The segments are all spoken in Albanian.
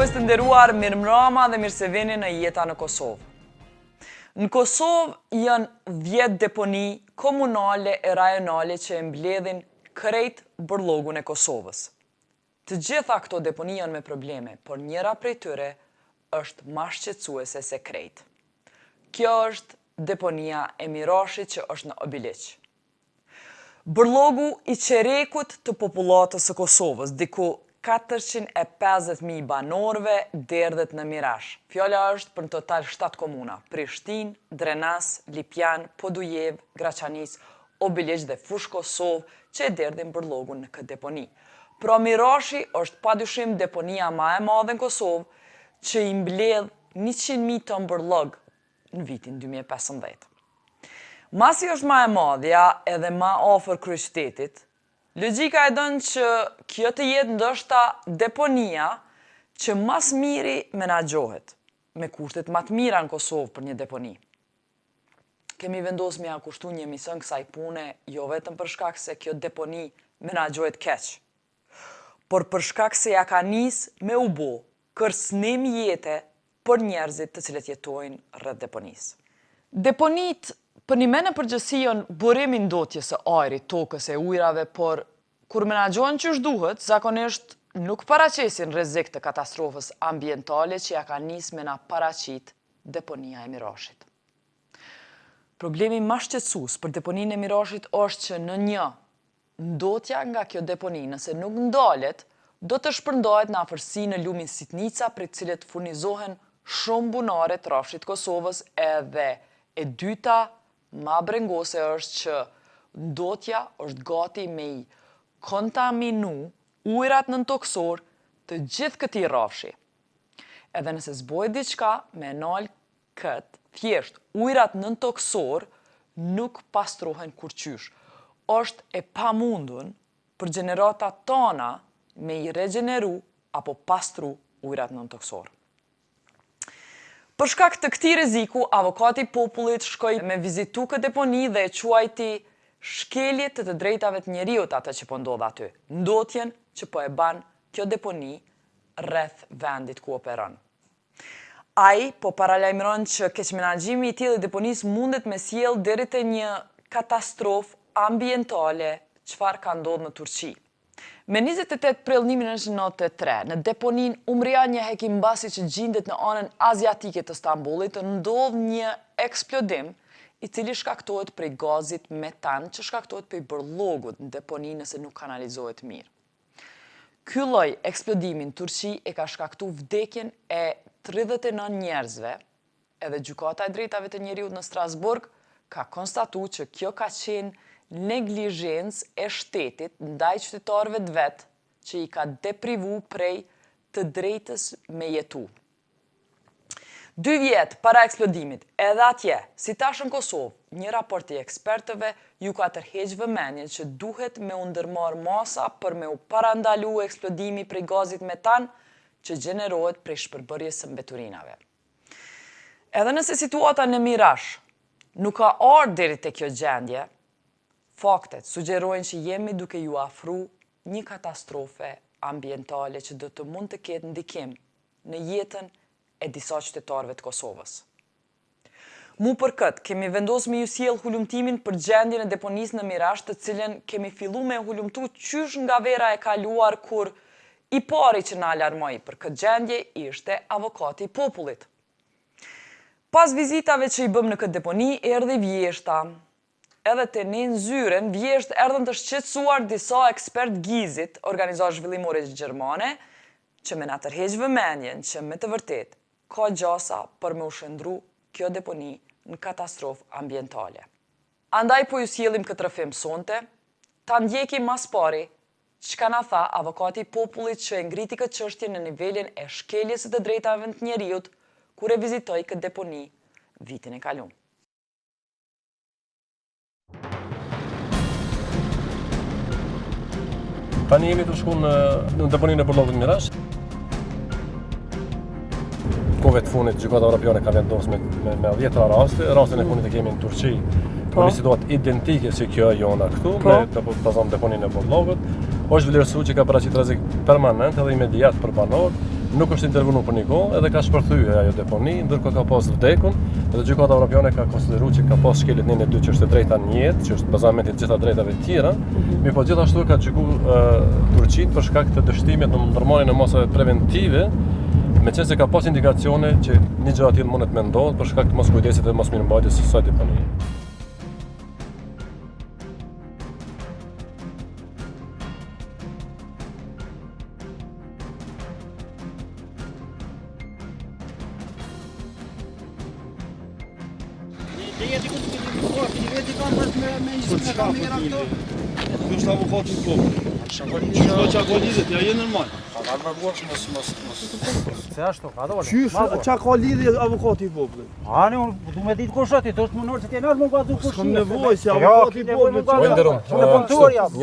Shikues të nderuar, mirëmbrëma dhe mirë se vini në Jeta në Kosovë. Në Kosovë janë 10 deponi komunale e rajonale që e mbledhin krejt bërllogun e Kosovës. Të gjitha këto deponi janë me probleme, por njëra prej tyre është më shqetësuese se krejt. Kjo është deponia e Mirashit që është në Obiliq. Bërllogu i qerekut të popullatës së Kosovës, diku 450.000 banorëve derdhet në Mirash. Fjala është për në total 7 komuna: Prishtinë, Drenas, Lipjan, Podujev, Graçanis, Obiliq dhe Fush Kosovë që e derdhin bërllogun në këtë deponi. Pra Mirashi është padyshim deponia më e madhe në Kosovë që i mbledh 100.000 ton bërllog në vitin 2015. Masi është më e madhja edhe më afër kryeqytetit, logjika e don që kjo të jetë ndoshta deponia që mas miri menaxhohet, me kushtet më të mira në Kosovë për një deponi. Kemi vendosur me ja kushtu një emision kësaj pune, jo vetëm për shkak se kjo deponi menaxhohet keq, por për shkak se ja ka nis me u bë kërcënim jete për njerëzit të cilët jetojnë rreth deponisë. Deponit për një me në përgjësi janë burimi ndotjes së ajrit, tokës e ujrave, por kur menaxhohen qysh duhet, zakonisht nuk paraqesin rrezik të katastrofës ambientale që ja ka nis me na paraqit deponia e Mirashit. Problemi më shqetësues për deponinë e Mirashit është që në një ndotja nga kjo deponi, nëse nuk ndalet, do të shpërndahet në afërsi në lumin Sitnica, për të cilët furnizohen shumë bunare të rrafshit Kosovës, edhe e dyta ma brengose është që ndotja është gati me i kontaminu ujrat nëntoksor të gjithë këtij rrafshi. Edhe nëse zbohet diçka me nal këtë, thjesht ujrat nëntoksor nuk pastrohen kurqysh. Është e pamundun për gjeneratat tona me i regjeneru apo pastru ujrat nëntoksor. Për shkak të këtij rreziku, avokati i popullit shkoi me vizitu këtë deponi dhe e quajti shkelje të drejtave të njeriut atë që po ndodh aty, ndotjen që po e ban kjo deponi rreth vendit ku operon. Ai po paralajmëron që keqmenaxhimi i tillë i deponisë mundet me sjellë deri te një katastrofë ambientale çfarë ka ndodhur në Turqi. Me 28 prill 1993, në deponin Umria një hekimbasi që gjendet në anën aziatike të Stambollit, ndodh një eksplodim i cili shkaktohet prej gazit metan që shkaktohet prej bërllogut në deponi nëse nuk kanalizohet mirë. Ky lloj eksplodimi në Turqi e ka shkaktuar vdekjen e 39 njerëzve, edhe gjykata e drejtave të njeriut në Strasburg ka konstatuar që kjo ka qenë neglizhencë e shtetit ndaj qytetarëve të vet që i ka deprivu prej të drejtës me jetu. 2 vjet para eksplodimit, edhe atje, si tash në Kosovë, një raport i ekspertëve ju ka tërheq vëmendjen që duhet me u ndërmarr masa për me u parandalu eksplodimi prej gazit metan që gjenerohet prej shpërbërjes së mbeturinave. Edhe nëse situata në Mirash nuk ka ardhur deri te kjo gjendje, faktet sugjerojnë që jemi duke ju afru një katastrofe ambientale që do të mund të ketë ndikim në jetën e disa qytetarëve të Kosovës. Mu për këtë, kemi vendosur me ju sjell hulumtimin për gjendjen e deponisë në Mirash, të cilën kemi filluar me hulumtu qysh nga vera e kaluar kur i pari që na alarmoi për këtë gjendje ishte avokati i popullit. Pas vizitave që i bëm në këtë deponi, erdhi vjeshta. Edhe të ne në zyren, vjesht erdhën të shqetësuar disa ekspert gizit, organizatë zhvillimore gjermane, që me na tërheq vëmendjen që me të vërtet ka gjasa për me u shëndru kjo deponi në katastrofë ambientale. Andaj po ju sjellim këtë rrëfim sonte, ta ndjekim mas pari çka na tha avokati i popullit që e ngriti këtë çështje në nivelin e shkeljes së të drejtave të njeriut kur e vizitoi këtë deponi vitin e kaluar. Tani jemi të shku në deponinë e bërllogut Mirash. Kohëve të funit, gjykata Evropiane ka vendosur me 10 raste. Rastin e funit e kemi në Turqi. Në një situatë identike si kjo jona këtu, me deponinë e bërllogut. Është vlerësuar që ka paraqit rrezik permanent edhe imediat për banorët. nuk është intervenu për një kohë edhe ka shpërthyer ajo deponi, ndërkohë ka pas vdekun, edhe gjykata evropiane ka konsideruar që ka pas shkeljet 1 e 2 që është e drejta në jetë, që është bazamenti i të gjitha drejtave të tjera, mirë po gjithashtu ka gjykuar Turqinë për shkak të dështimit në ndërmarrjen e masave preventive, meqense ka pas indikacione që një gjë e tillë mundet me ndodhur për shkak të mos kujdesit dhe mos mirëmbajtjes së kësaj deponie. Kjo është avokati i popullit. Çfarë ka lidhje? Ja je normal. Se ashtu, ka dole. Çfarë ka lidhje avokati i popullit? Ani, unë du me ditë kush është, të është mënor që t'je nërë më ka du kush. S'kam nevojë se avokati i popullit.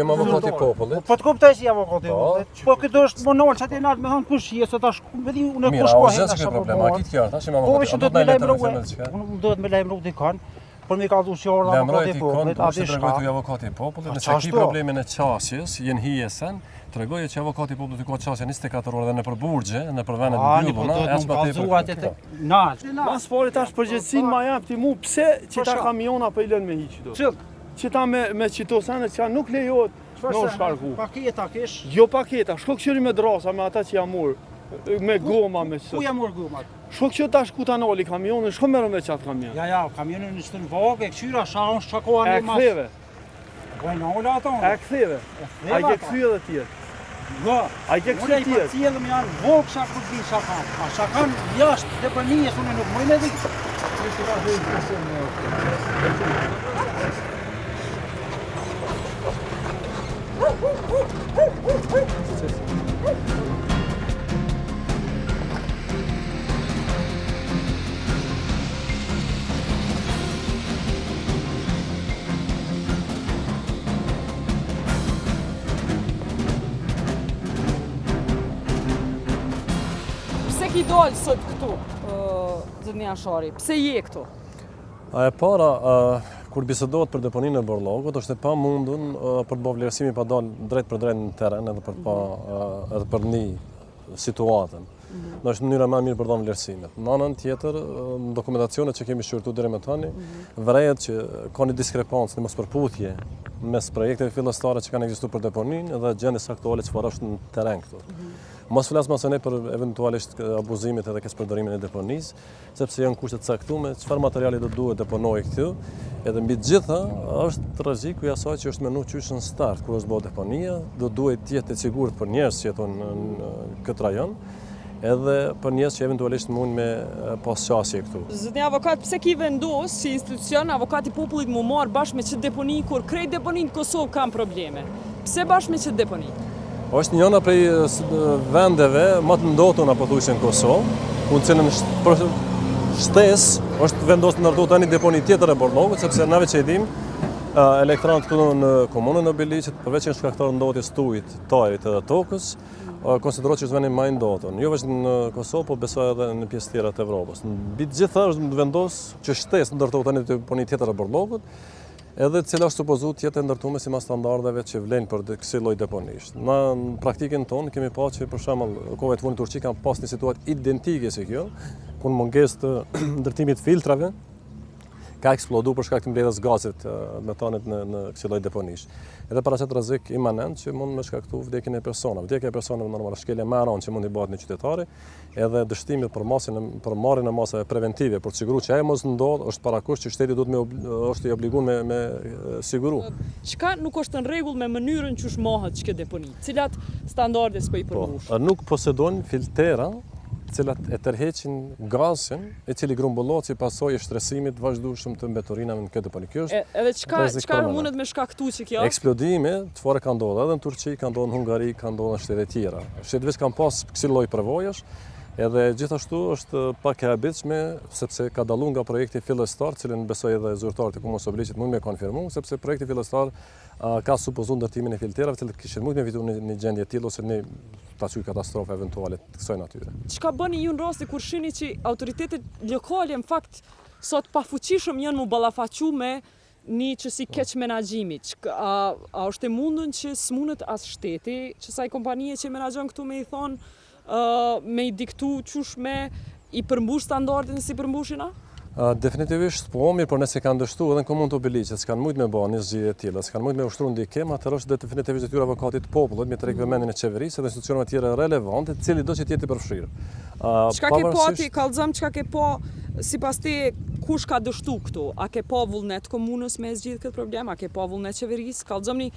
Jam avokati i popullit. Po të kuptoj si avokati i popullit. Po këtë është mënor që t'je nërë me thonë kush je, se tash me di unë kush po heta Mira, problema, a kitë kjarë, tash jam Po avokati. vishë do të me lajmëruhe, unë do të me lajmëruhe dikon, për me ka du si orë avokati i popullit, a di shka. Tregoj avokati i popullit, nëse ki problemin e qasjes, jenë hijesen, tregoje që avokati i popullit ka qasja 24 orë dhe në përburgje, në përvenet mbylluna, as pa tepër. Mas pari tash përgjegjësinë ma jap ti mu pse që ta kamiona po i lën me hiç do. Që ta me qitosanet që nuk lejohet në shkarku. Paketa kesh? Jo paketa, shko këshyri me drasa me ata që jam mur, me goma me Ku jam mor gomat? Shko që tash ku ta noli kamionin, shko merë me qatë kamion. Ja, kamionin në shtën vogë, e këshyra, shahon shqakoha E një mas. ktheve, Gojnë ola ato? e ktheve. A i ke kthy edhe tjetë. Jo, A i ke unë kthy i tjetë. përcjellëm janë vogë shaku të di shakan. A shakan jashtë deponijës unë nuk mëjnë edhe. Pse ki dalë sot këtu, zëtënia Shari? Pse je këtu? A e para, kur bisedohet për deponinë e Borllogut, është e pamundun për të bërë vlerësimi pa dalë drejt për drejt në teren edhe për të edhe për një situatën. Në është mënyra më e mirë për të dhënë vlerësimet. Në anën tjetër, në dokumentacionet që kemi shqyrtu deri më tani, vërehet që ka një diskrepancë, një mospërputhje mes projekteve fillestare që kanë ekzistuar për deponinë dhe gjendjes aktuale çfarë është në teren këtu. Mos flas më së ne për eventualisht abuzimet edhe përdorimin e deponisë, sepse janë kushte të caktuara çfarë materiali do duhet deponoj këtu, edhe mbi të gjitha është rreziku i asaj që është menuar qysh në start kur është bërë deponia, do duhet të jetë e sigurt për njerëz që jetojnë në këtë rajon, edhe për njerëz që eventualisht mund me pas qasje këtu. Zëtënia avokat, pse ki vendos si institucion avokati i popullit mu marë bashkë me çdo deponi kur krejt deponinë në Kosovë kanë probleme? Pse bashkë me çdo deponi? Është njëna prej vendeve më të ndotuna pothuajse në Kosovë, ku në cilën shtesë është vendosur të ndërtohet tani deponi tjetër e Borllogut, sepse nave që e dim, elektranët këtu në komunën e Biliqit, përveç që në shkaktar ndotjes të ujit, tajrit edhe tokës, konsiderohet që është vendi më i ndotur. Jo vetëm në Kosovë, po besoj edhe në pjesë tjera të Evropës. Mbi të gjitha është vendosur që shtesë ndërtohet tani deponi tjetër e Borllogut, edhe cila është supozuar të jetë ndërtuar sipas standardeve që vlen për kësaj lloj deponish. Në praktikën tonë kemi pasur që për shembull kohët vonë Turqi kanë pas një situatë identike si kjo, ku në mungesë të ndërtimit filtrave ka eksploduar për shkak të mbledhjes gazit metanit në kësaj lloj deponish. Edhe para çet rrezik imanent që mund me shkaktu vdekjen e personave. Vdekja e personave normal shkelje më e rëndë që mund i bëhet në qytetari, edhe dështimi për marrjen e masave preventive për të siguruar që ajo mos ndodh, është parakusht që shteti duhet është i obliguar me siguru. Çka nuk është në rregull me mënyrën që shmohet çka deponi? Cilat standarde s'po i përmbush? Nuk posedojnë filtera cilat e tërheqin gazin, i cili grumbullohet si pasojë e shtresimit vazhdueshëm të mbeturinave në këtë deponi. Kjo është edhe çka mundet me shkaktu që kjo? Eksplodime çfarë ka ndodhur edhe në Turqi, ka ndodhur në Hungari, ka ndodhur në shtete tjera. Shtetet veç kanë pas kësaj lloj përvojësh, edhe gjithashtu është pak e habitshme sepse ka dalluar nga projekti fillestar, cilën besoj edhe zyrtarët e Komunës së Biliqit mund me konfirmu, sepse projekti fillestar ka supozuar ndërtimin e filterave, të cilët kishin mund me fituar në gjendje tillë ose në pasur katastrofe eventuale të kësaj natyre. Çka bëni ju në rasti kur shihni që autoritetet lokale në fakt sot pafuqishëm janë mu ballafaqu me një qësi keq menaxhimi? A është e mundun që s'mundet as shteti, që saj kompanie që menaxhon këtu me i thonë me i diktu qush me i përmbush standardin si përmbushina? Definitivisht po, mirë, por nëse kanë dështu edhe në komunë të obiliqet, s'kanë mujt me bërë një zgjidhje të tilla, s'kanë mujt me ushtru ndikim, atëherë është definitivisht detyrë avokatit të popullit me treg vëmendjen e qeverisë dhe institucioneve tjera relevante, cili do që të jetë i përfshirë. Çka ke po ti, kallëzëm, çka ke po sipas ti kush ka dështu këtu? A ke po vullnet komunës me zgjidh këtë problem? A ke po vullnet qeverisë? Kallëzëmni,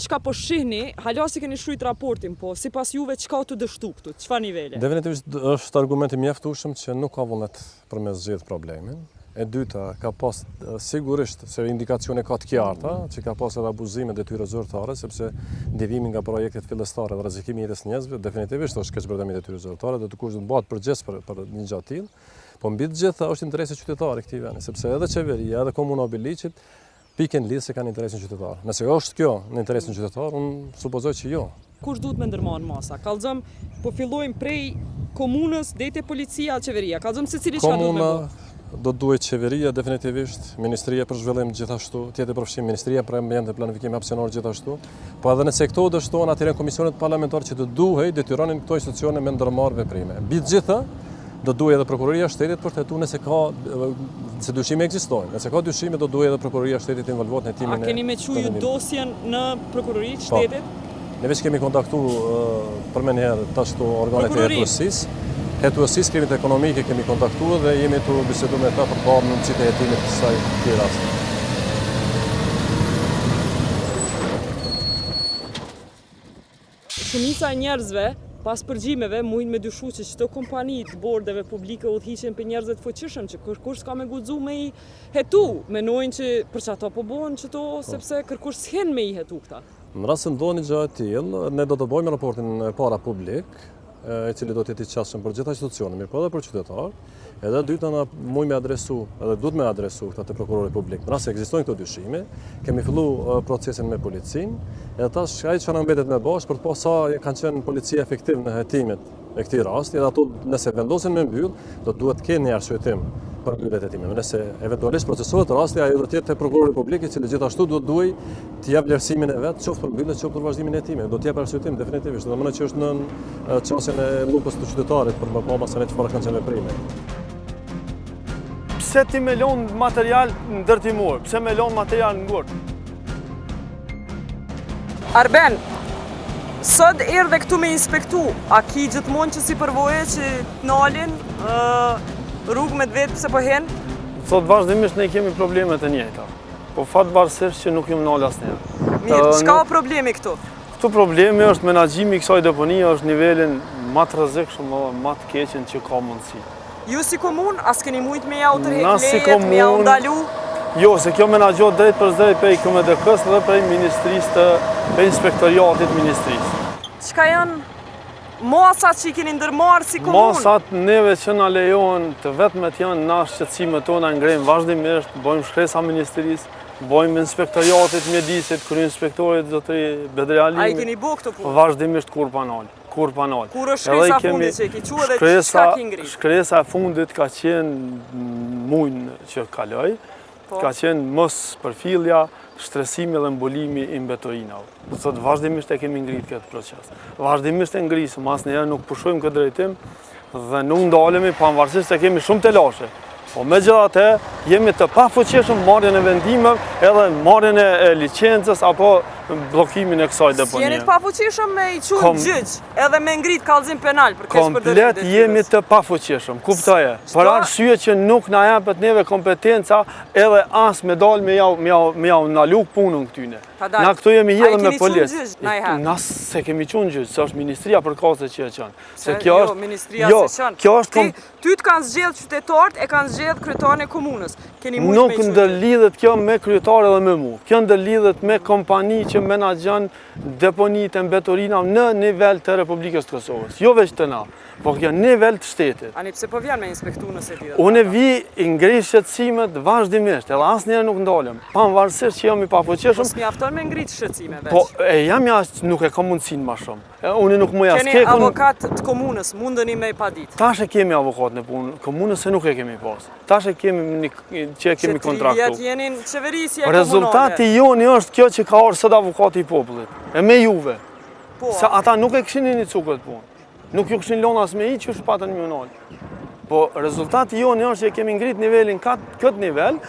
çka po shihni, hala si keni shkruajt raportin, po sipas juve çka të dështu këtu? Çfarë nivele? Definitivisht është argumenti mjaftueshëm që nuk ka vullnet për me zgjidh problemin. E dyta, ka pas sigurisht se indikacione ka të qarta, që ka pas edhe abuzime detyrë zyrtare, sepse ndihmimi nga projektet fillestare dhe rrezikimi i jetës njerëzve definitivisht është keqbërtimi i detyrës zyrtare dhe kush do të bëhet përgjegjës për një gjatë tillë. Po mbi të gjitha është interesi qytetar i këtij vendi, sepse edhe qeveria, edhe komuna e Obiliqit pikën lidh se kanë interesin qytetar. Nëse është kjo në interesin qytetar, unë supozoj që jo. Kush duhet me ndërmarrë masa? Kallëzëm, po fillojmë prej komunës deri te policia, qeveria. Kallëzëm secili çka duhet me bëj. Do të duhet qeveria definitivisht, Ministria për zhvillim gjithashtu, tjetër përfshim Ministria për ambient dhe planifikim hapësinor gjithashtu, po edhe nëse këto dështohen atëherë komisionet parlamentare që të duhej detyronin këto institucione me ndërmarrë veprime. Mbi të gjitha do duhej edhe prokuroria e shtetit për të hetuar nëse ka se dyshime ekzistojnë. Nëse ka dyshime do duhej edhe prokuroria e shtetit involvohet në hetimin e. A keni me quajë dosjen në prokurori të shtetit? Ne veç kemi kontaktuar për më herë ashtu organet e hetuesisë. Hetuesis krimit ekonomike kemi kontaktuar dhe jemi të bisedu me ta për të parë mundësitë e hetimit të kësaj këtij rasti. Shumica e njerëzve pas përgjimeve mujnë me dyshu që çdo kompani të bordeve publike udhëhiqen për njerëzve të fuqishëm që kërkush s'ka me guxu me i hetu, menojnë që për çato po bëhen çto sepse kërkush s'hen me i hetu këta. Në rast se ndodhi gjë e tillë, ne do të bëjmë raportin para publik, i cili do të jetë i qasshëm për gjitha institucionet, mirë po edhe për qytetar. Edhe dyta na mujmë me adresu, edhe duhet me adresu këta te prokurori publik. Në rast se ekzistojnë këto dyshime, kemi filluar procesin me policinë, edhe tash ai çfarë mbetet me bash për të pasur sa kanë qenë policia efektiv në hetimet e këtij rasti, edhe ato nëse vendosen me mbyll, do duhet të kenë një arsyetim për mbylljet e hetimeve. Nëse eventualisht procesohet rasti, ai do të jetë te prokurori publik, i cili gjithashtu do duhej të jap vlerësimin e vet, qoftë për mbyllje, qoftë për vazhdimin e hetimeve. Do të jap arsyetim definitivisht, domethënë që është në çështjen e lupës të qytetarit për më pas se ne çfarë kanë qenë veprimet. Pse ti me lon material ndërtimor? Pse me lon material ngurt? Arben, sot erdhe këtu me inspektu, a ki gjithmonë që si përvoje që nalin rrugë me të vetë pëse po hen? Sot vazhdimisht ne kemi problemet e njëjta, po fatvarësisht që nuk jam nalë asnjëherë. Mirë, çka o problemi këtu? Këtu problemi është menaxhimi i kësaj deponie është nivelin më të rrezikshëm, më të keqen që ka mundësi. Ju si komun, as keni mujt me ja u tërheq lejet, me ja u ndalu? Jo, se kjo menaxhohet drejt për drejt prej KMDK-s dhe prej ministrisë të inspektoriatit ministrisë. Çka janë masat që i keni ndërmarrë si komun? Masat neve që na lejohen të vetmet janë na shqetësimet tona ngrejmë vazhdimisht, bëjmë shkresa ministrisë, bëjmë inspektoriatit mjedisit, kryeinspektorit zotëri Bedrealimi. A i keni bo këto punë? Vazhdimisht kur panal. Kur është shkresa fundit që i ki qua dhe çka ki ngrit? Shkresa e fundit ka qenë mujnë që kaloj, ka qenë mos përfillja, shtresimi dhe mbulimi i mbetorinave. Sot vazhdimisht e kemi ngrit këtë proces. Vazhdimisht e ngrisëm, asnjëherë nuk pushojmë këtë drejtim dhe nuk ndalemi pavarësisht se kemi shumë telashe. Po megjithatë jemi të pafuqishëm marrjen e vendimeve edhe marrjen e licencës apo bllokimin e kësaj deponie. Jeni të pafuqishëm me i qunë gjyq edhe me ngrit kallëzim penal për keqpërdorje. Komplet jemi të pafuqishëm, kuptoje. Për arsye që nuk na japet neve kompetenca edhe as me dal me ja ndalu punën këtyne. Na këtu jemi hidhur me policë. Na se kemi qenë gjyq, se është ministria për kase që e çon. Se kjo është ministria se çon. Kjo është ty të kanë zgjedh qytetarët, e kanë zgjedh kryetarin e komunës. Keni mujt nuk ndërlidhet kjo me kryetarë dhe me mua. Kjo ndërlidhet me kompani që menaxhon deponitë e mbetorinave në nivel të Republikës të Kosovës. Jo vetëm të na, por kjo në nivel të shtetit. Ani pse po vjen me inspektu nëse ti? Unë vi i ngrish shqetësimet vazhdimisht, edhe asnjëherë nuk ndalem. Pavarësisht që jam i pafuqishëm. Po s'mjafton me ngrit shqetësime veç. Po jam jashtë nuk e kam mundsinë më shumë. Unë nuk më Keni avokat të komunës, mundeni me i padit. Tash e kemi avokat në punë, komunës se nuk e kemi pas. Tash e kemi që e kemi kontraktu. Që 3 vjet jeni në qeverisje komunale. Rezultati joni është kjo që ka ardhur sot avokati i popullit. E me juve. Po. Se ata nuk e kishin iniciuar këtë punë. Nuk ju këshin lona as me i që shpatën një nëllë. Po rezultati jonë është që kemi ngrit nivelin këtë nivel,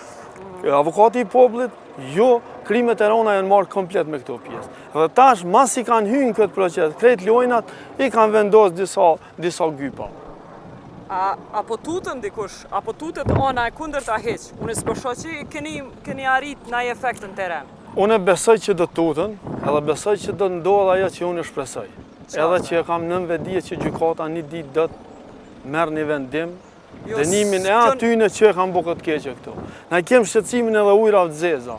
avokati i popullit, jo krimet e rona janë marrë komplet me këto pjesë. Dhe tash, mas i kanë hynë këtë proces, krejt lojnat, i kanë vendosë disa gypa. Apo tutën dikush, apo tutët ona e kundër ta heq. Unë s'po shoh që keni arrit ndaj efekt në teren. Unë besoj që do tutën, edhe besoj që do ndodh ajo që unë shpresoj. Edhe që e kam nën vedije që gjykata një ditë do të merr një vendim, dënimin e atyne që e kam bu këtë keqe këtu. Na kem shqetësimin edhe ujrave të zeza,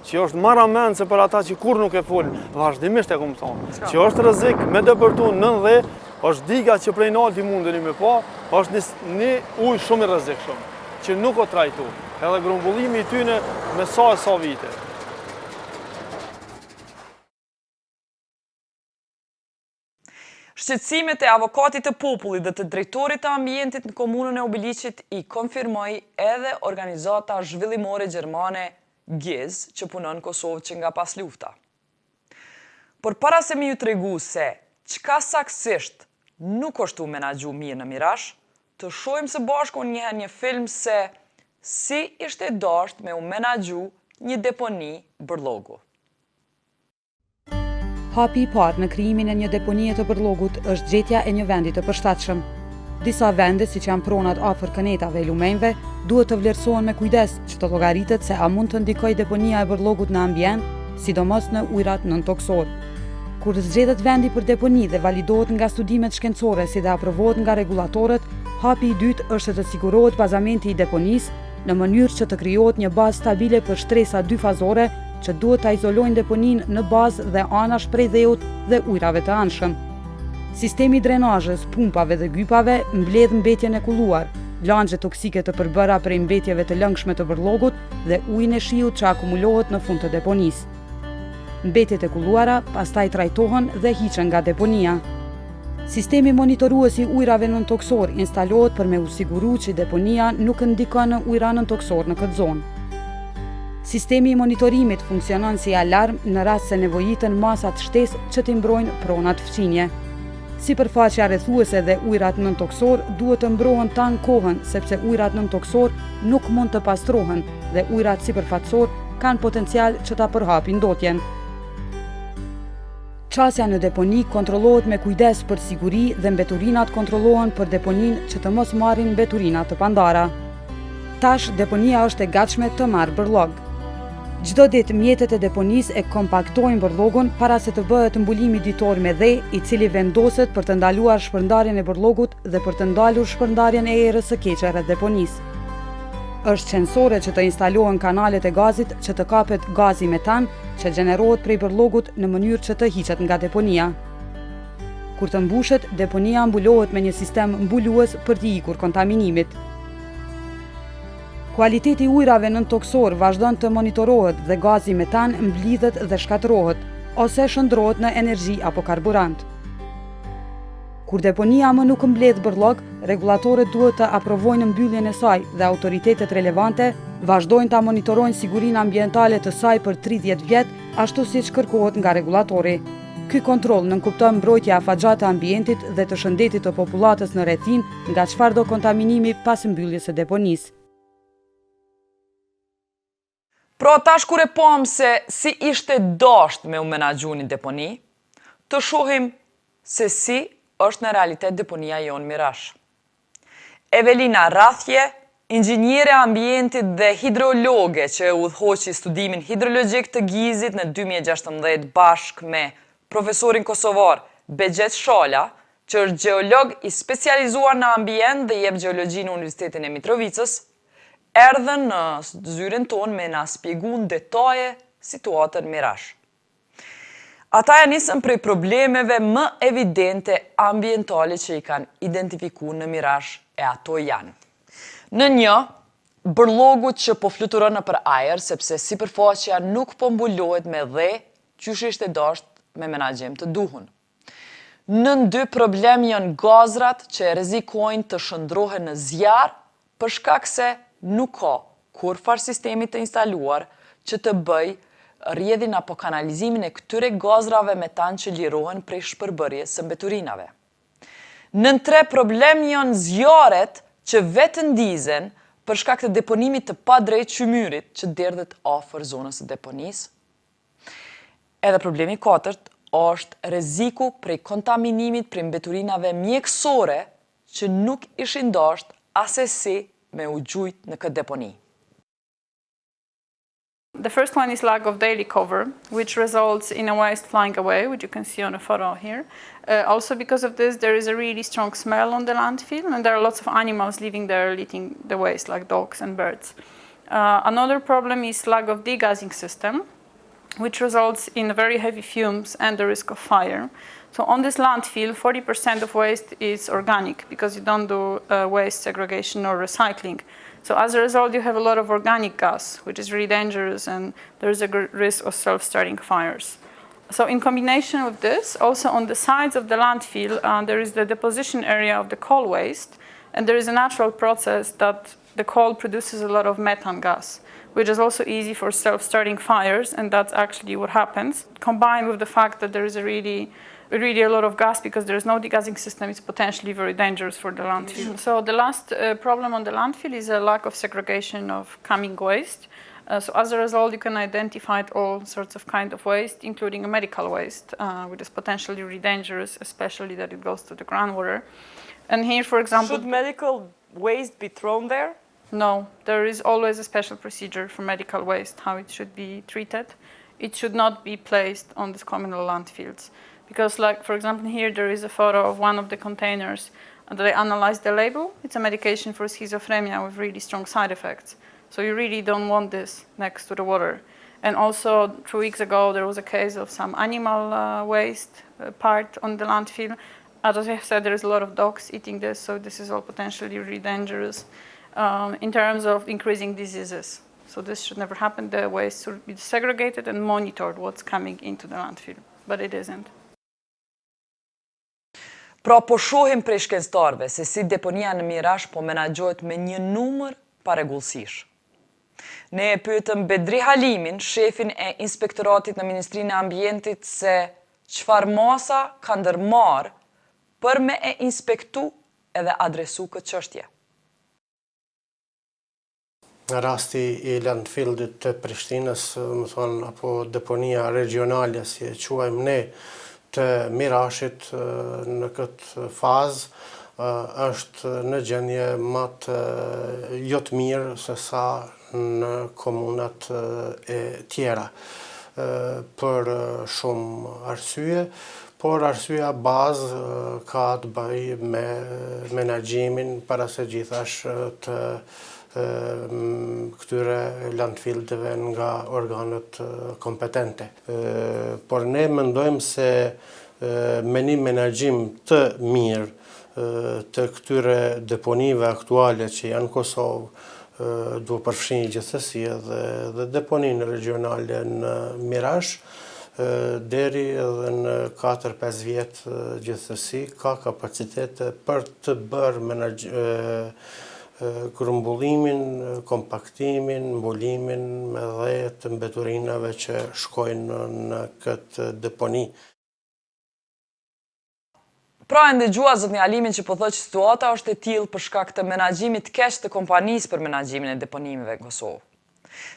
që është marramendse për ata që kur nuk e folin, vazhdimisht e kom thonë, që është rrezik me depërtu nën dhe, është diga që prej nalti mundeni me pa, është një ujë shumë i rrezikshëm, që nuk o trajtu, edhe grumbullimi i tyne me sa e sa vite. Shqetësimet e avokatit të popullit dhe të drejtorit të ambientit në komunën e Obiliqit i konfirmoi edhe organizata zhvillimore gjermane GIZ që punon në Kosovë që nga pas lufta. Por para se mi ju tregu se çka saktësisht nuk është u menaxhu mirë në Mirash, të shohim së bashku një film se si ishte dashur me u menaxhu një deponi bërllogu. Hapi i parë në krijimin e një deponie të bërllogut është gjetja e një vendi të përshtatshëm. Disa vende, siç janë pronat afër kënetave e lumenjve, duhet të vlerësohen me kujdes që të llogaritet se a mund të ndikojë deponia e bërllogut në ambient, sidomos në ujërat nëntokësor. Kur zgjedhet vendi për deponi dhe validohet nga studimet shkencore si dhe aprovohet nga regulatorët, hapi i dytë është të sigurohet bazamenti i deponisë në mënyrë që të krijohet një bazë stabile për shtresa dyfazore që duhet ta izolojnë deponin në bazë dhe anash prej dheut dhe ujrave të anshëm. Sistemi i drenazhës, pumpave dhe gypave mbledh mbetjen e kulluar, langje toksike të përbëra prej mbetjeve të lëngshme të bërllogut dhe ujin e shiut që akumulohet në fund të deponisë. Mbetjet e kulluara pastaj trajtohen dhe hiqen nga deponia. Sistemi monitorues i ujrave nëntoksor instalohet për me u siguru që deponia nuk ndikon në ujra nëntoksor në këtë zonë. Sistemi i monitorimit funksionon si alarm në rast se nevojiten masat shtesë që t'i mbrojnë pronat fqinje. Sipërfaqja rrethuese dhe ujrat nëntoksor duhet të mbrohen tan kohën sepse ujrat nëntoksor nuk mund të pastrohen dhe ujrat sipërfaqësor kanë potencial që ta përhapin ndotjen. Qasja në deponi kontrollohet me kujdes për siguri dhe mbeturinat kontrollohen për deponin që të mos marrin mbeturinat të pandara. Tash deponia është e gatshme të marrë bërllog. Çdo ditë mjetet e deponisë e kompaktojnë bërllogun para se të bëhet mbulimi ditor me dhe, i cili vendoset për të ndaluar shpërndarjen e bërllogut dhe për të ndalur shpërndarjen e erës së keqe rreth deponisë. Është qensore që të instalohen kanalet e gazit që të kapet gazi metan që gjenerohet prej bërllogut në mënyrë që të hiqet nga deponia. Kur të mbushet, deponia mbulohet me një sistem mbulues për t'i ikur kontaminimit. Kualiteti i ujrave nëntoksor vazhdon të monitorohet dhe gazi metan mblidhet dhe shkatërohet, ose shndrohet në energji apo karburant. Kur deponia më nuk mbledh bërllog, regulatorët duhet të aprovojnë mbylljen e saj dhe autoritetet relevante vazhdojnë ta monitorojnë sigurinë ambientale të saj për 30 vjet, ashtu siç kërkohet nga regulatori. Ky kontroll nënkupton mbrojtja e afatgjat të ambientit dhe të shëndetit të popullatës në rrethinë nga çfarëdo kontaminimi pas mbylljes së deponisë. Pra tash kur e pam se si ishte dasht me u menaxhu një deponi, të shohim se si është në realitet deponia jonë Mirash. Evelina Rathje, inxhiniere ambientit dhe hidrologe që udhëhoqi studimin hidrologjik të GIZ-it në 2016 bashkë me profesorin kosovar Begjet Shala, që është gjeolog i specializuar në ambient dhe jep gjeologji në Universitetin e Mitrovicës, erdhën në zyren tonë me na spjegu në detaje situatën Mirash. Ata ja nisën prej problemeve më evidente ambientale që i kanë identifiku në Mirash e ato janë. Në një, bërllogut që po fluturon nëpër ajër sepse sipërfaqja nuk po mbulohet me dhe qysh ishte dasht me menaxhim të duhur. Në dy, problem janë gazrat që rrezikojnë të shndrohen në zjarr për shkak se nuk ka kurfar sistemi të instaluar që të bëj rrjedhin apo kanalizimin e këtyre gazrave metan që lirohen prej shpërbërjes së mbeturinave. Nën 3 problem janë zjarret që vetë ndizen për shkak të deponimit të padrejtë qymyrit që derdhet afër zonës së deponisë. Edhe problemi 4 është rreziku prej kontaminimit prej mbeturinave mjekësore që nuk ishin dashur asesi me u gjujt në këtë deponi. The first one is lack of daily cover, which results in a waste flying away, which you can see on a photo here. Also because of this, there is a really strong smell on the landfill, and there are lots of animals living there eating the waste, like dogs and birds. Another problem is lack of degassing system, which results in very heavy fumes and the risk of fire. So on this landfill, 40% of waste is organic because you don't do waste segregation or recycling. So as a result, you have a lot of organic gas, which is really dangerous, and there is a risk of self-starting fires. So in combination with this, also on the sides of the landfill, there is the deposition area of the coal waste, and there is a natural process that the coal produces a lot of methane gas, which is also easy for self-starting fires, and that's actually what happens. Combined with the fact that there is really a lot of gas because there is no degassing system, it's potentially very dangerous for the landfill. So the last problem on the landfill is a lack of segregation of coming waste. So as a result, you can identify all sorts of kind of waste, including medical waste, which is potentially really dangerous, especially that it goes to the groundwater. And here, for example... Should medical waste be thrown there? No, there is always a special procedure for medical waste, how it should be treated. It should not be placed on these communal landfills. Because, like, for example, here there is a photo of one of the containers, and they analyzed the label. It's a medication for schizophrenia with really strong side effects. So you really don't want this next to the water. And also, 2 weeks ago, there was a case of some animal waste part on the landfill. As I have said, there is a lot of dogs eating this, so this is all potentially really dangerous in terms of increasing diseases. So this should never happen. The waste should be segregated and monitored what's coming into the landfill, but it isn't. Pra po shohim prej shkencëtarëve se si deponia në Mirash po menaxhohet me një numër paregullësish. Ne e pyetëm Bedri Halimin, shefin e inspektoratit në Ministrinë e Ambientit, se çfarë masa ka ndërmarrë për me e inspektu edhe adresu këtë çështje. Rasti I landfillit të Prishtinës, më thonë, apo deponia regionale, si e quajmë ne, të Mirashit në këtë fazë është në gjendje më të jo të mirë se sa në komunat e tjera. Për shumë arsye, por arsyeja bazë ka të bëjë me menaxhimin para së gjithash të këtyre landfillëve nga organet kompetente. Por ne mendojmë se me një menaxhim të mirë të këtyre deponive aktuale që janë Kosovë, duhet përfshinj gjithsesi edhe deponinë regionale në Mirash, deri edhe në 4-5 vjet gjithsesi ka kapacitete për të bërë grumbullimin, kompaktimin, mbulimin me dhe të mbeturinave që shkojnë në këtë deponi. Pra e ndëgjua zotni Halimin që po thotë që situata është e tillë për shkak të menaxhimit të keq të kompanisë për menaxhimin e deponimeve në Kosovë.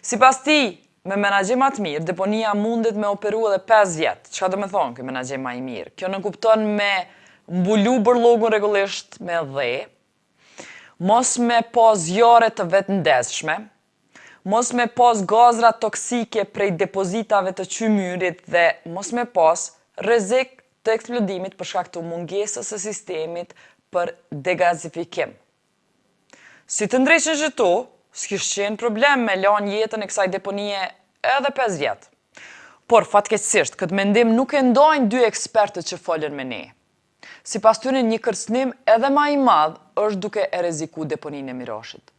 Sipas tij, me menaxhim më të mirë, deponia mundet me operu edhe 5 vjet. Çka do të thonë ky menaxhim më I mirë? Kjo nënkupton me mbulu bërllogun rregullisht me dhe, mos me pas zjarre të vetëndeshme, mos me pas gazra toksike prej depozitave të qymyrit dhe mos me pas rrezik të eksplodimit për shkak të mungesës së sistemit për degazifikim. Si të ndrejshën këtu, s'kishte qenë problem me lanë jetën e kësaj deponie edhe 5 vjet. Por fatkeqësisht, këtë mendim nuk e ndajnë 2 ekspertët që folën me ne. Sipas tyre, një kërcënim edhe më I madh është duke e rreziku deponinë e Mirashit.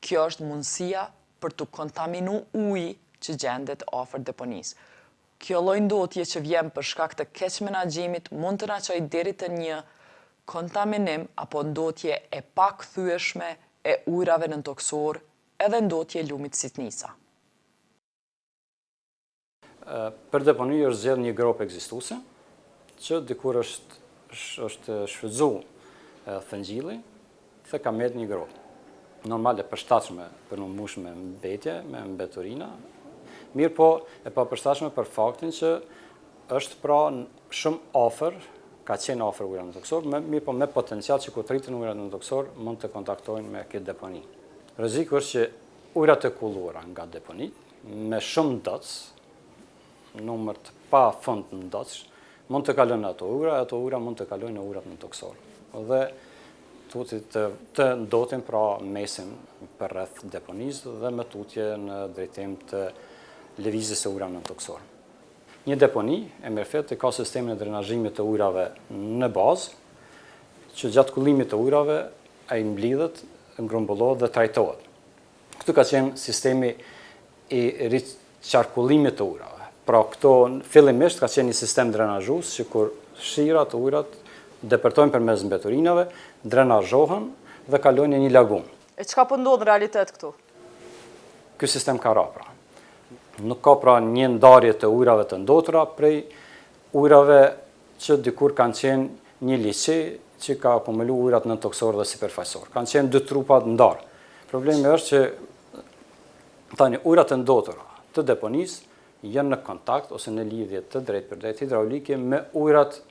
Kjo është mundësia për të kontaminu ujë që gjendet afër deponisë. Kjo lloj ndotje që vjen për shkak të keq menaxhimit mund të na çojë deri te një kontaminim apo ndotje e pakthyeshme e ujrave nëntoksor edhe ndotje lumit sitnisa. Për deponi është zgjedhur një grop ekzistuese që dikur është shfrytzuar thëngjilli, se ka merë një gropë. Normale përshtatshme për në mush me mbetje, me mbeturina, mirë po e pa përshtatshme për faktin që është pra shumë ofër, ka qenë ofër ujrat në toksor, mirë po me potencial që ku të rritën ujrat në toksor mund të kontaktojnë me këtë deponi. Rreziku është që ujrat e kulluara nga deponit, me shumë ndotës, numër të pa fund në ndotës, mund të kalojnë ato ujra mund të kalojnë në ujrat në toksor. Dhe të ndotin pra mesin për rreth deponisë dhe me tutje në drejtim të lëvizjes së ujrave në toksor. Një deponi e Mirashit ka sistemin e drenazhimit të ujrave në bazë, që gjatë kullimit të ujrave ai mblidhet, ngrumbullohet dhe trajtohet. Këtu ka qenë sistemi i riçarkullimit të ujrave. Pra këto fillimisht ka qenë një sistem drenazhues që kur shirat të ujrat depërtojnë përmes mbeturinave, drenazhohen dhe kalojnë në një lagun. E çka po ndodh në realitet këtu? Ky sistem ka ra pra. Nuk ka pra një ndarje të ujrave të ndotura prej ujrave që dikur kanë qenë një liçe që ka akumulu ujrat në toksor dhe sipërfaqësor. Kanë qenë dy trupa ndarë. Problemi është që tani ujrat të ndotura të deponisë janë në kontakt ose në lidhje të drejtë për drejtë hidraulike me ujrat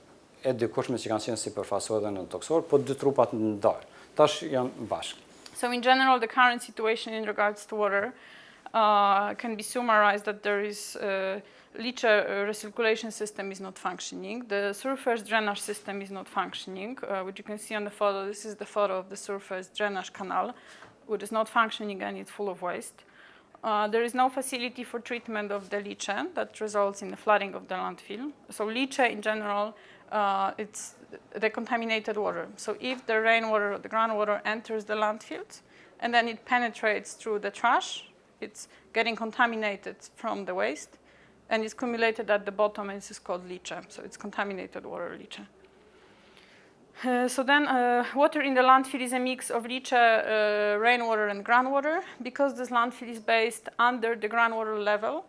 e dikurshme që kanë qenë sipërfaqësor dhe në toksor, po dy trupat ndarë. Tash janë bashkë. So in general, the current situation in regards to water can be summarized that there is leach recirculation system is not functioning. The surface drainage system is not functioning, which you can see on the photo. This is the photo of the surface drainage canal, which is not functioning and it's full of waste. There is no facility for treatment of the leach that results in the flooding of the landfill. So leach in general, it's the contaminated water. So if the rainwater or the groundwater enters the landfills and then it penetrates through the trash, it's getting contaminated from the waste and it's accumulated at the bottom and this is called leach. So it's contaminated water leach. So then water in the landfill is a mix of leach, rainwater and groundwater. Because this landfill is based under the groundwater level,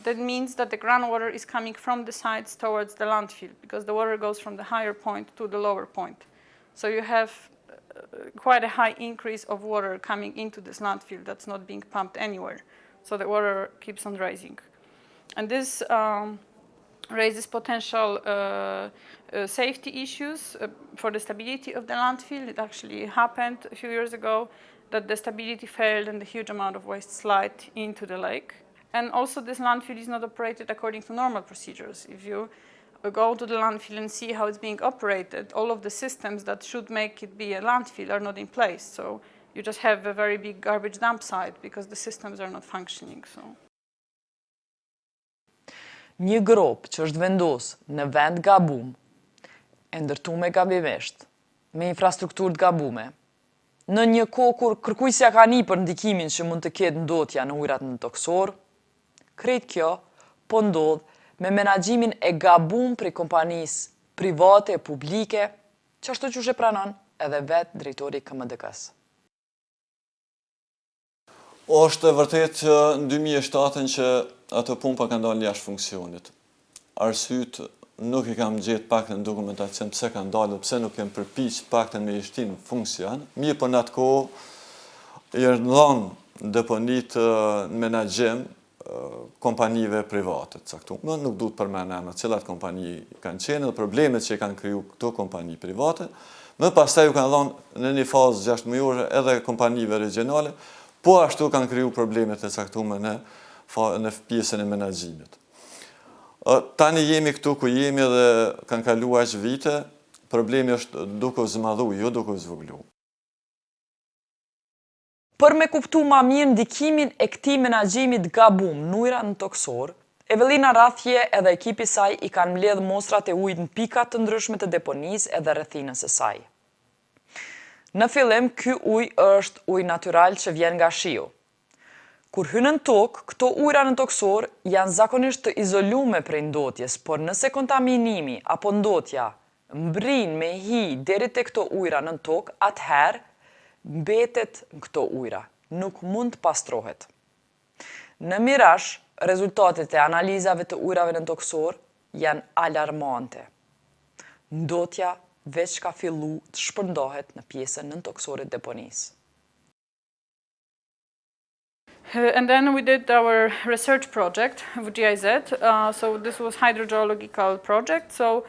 that means that the groundwater is coming from the sides towards the landfill because the water goes from the higher point to the lower point. So you have quite a high increase of water coming into this landfill that's not being pumped anywhere. So the water keeps on rising. And this raises potential safety issues for the stability of the landfill. It actually happened a few years ago that the stability failed and a huge amount of waste slid into the lake. And also this landfill is not operated according to normal procedures. If you go to the landfill and see how it's being operated, all of the systems that should make it be a landfill are not in place. So you just have a very big garbage dump site because the systems are not functioning. So. Një grop që është vendos në vend gabum, e ndërtume gabimisht, me infrastrukturë të gabume, në një kohë kur kërkuesja ka një për ndikimin që mund të ketë ndotja në ujrat në toksor, krejt kjo po ndodh me menaxhimin e gabum prej kompanisë private e publike, që ashtu që pranon edhe vetë drejtori i KMDK-s. Është e vërtet që në 2007 që ato pumpa ka ndalë jashtë funksionit. Arsyet nuk i kam gjetë paktën në dokumentacion pse ka ndalë, pse nuk kem përpiq paktën me i shtin në funksion. Mirë po në atë kohë i dhënë deponit në menaxhim kompanive private të caktuara. Nuk duhet përmend emra, cilat kompani kanë qenë dhe problemet që kanë kriju këto kompani private. Më pastaj u kanë dhënë në një fazë 6 mujore edhe kompanive regionale, po ashtu kanë kriju problemet e caktuara në pjesën e menaxhimit. Tani jemi këtu ku jemi dhe kanë kaluar aq vite, problemi është duke u zmadhu, jo duke u zvoglu. Për me kuptu ma mirë ndikimin e këtij menaxhimit gabum në ujrat në toksor, Evelina Rathje edhe ekipi saj i kanë mbledh mostrat e ujit në pikat të ndryshme të deponisë edhe rrethinës së saj. Në fillim, ky ujë është ujë natyral që vjen nga shiu. Kur hynë në tokë, këto ujra në toksor janë zakonisht të izolume prej ndotjes, por nëse kontaminimi apo ndotja mbrin me hi deri te këto ujra në tokë, atëherë mbetet në këto ujra, nuk mund të pastrohet. Në Mirash, rezultatet e analizave të ujrave në toksor janë alarmante. Ndotja veç ka fillu të shpërndohet në pjesën nëntokësore të deponisë. And then we did our research project with GIZ. So this was hydrogeological project. So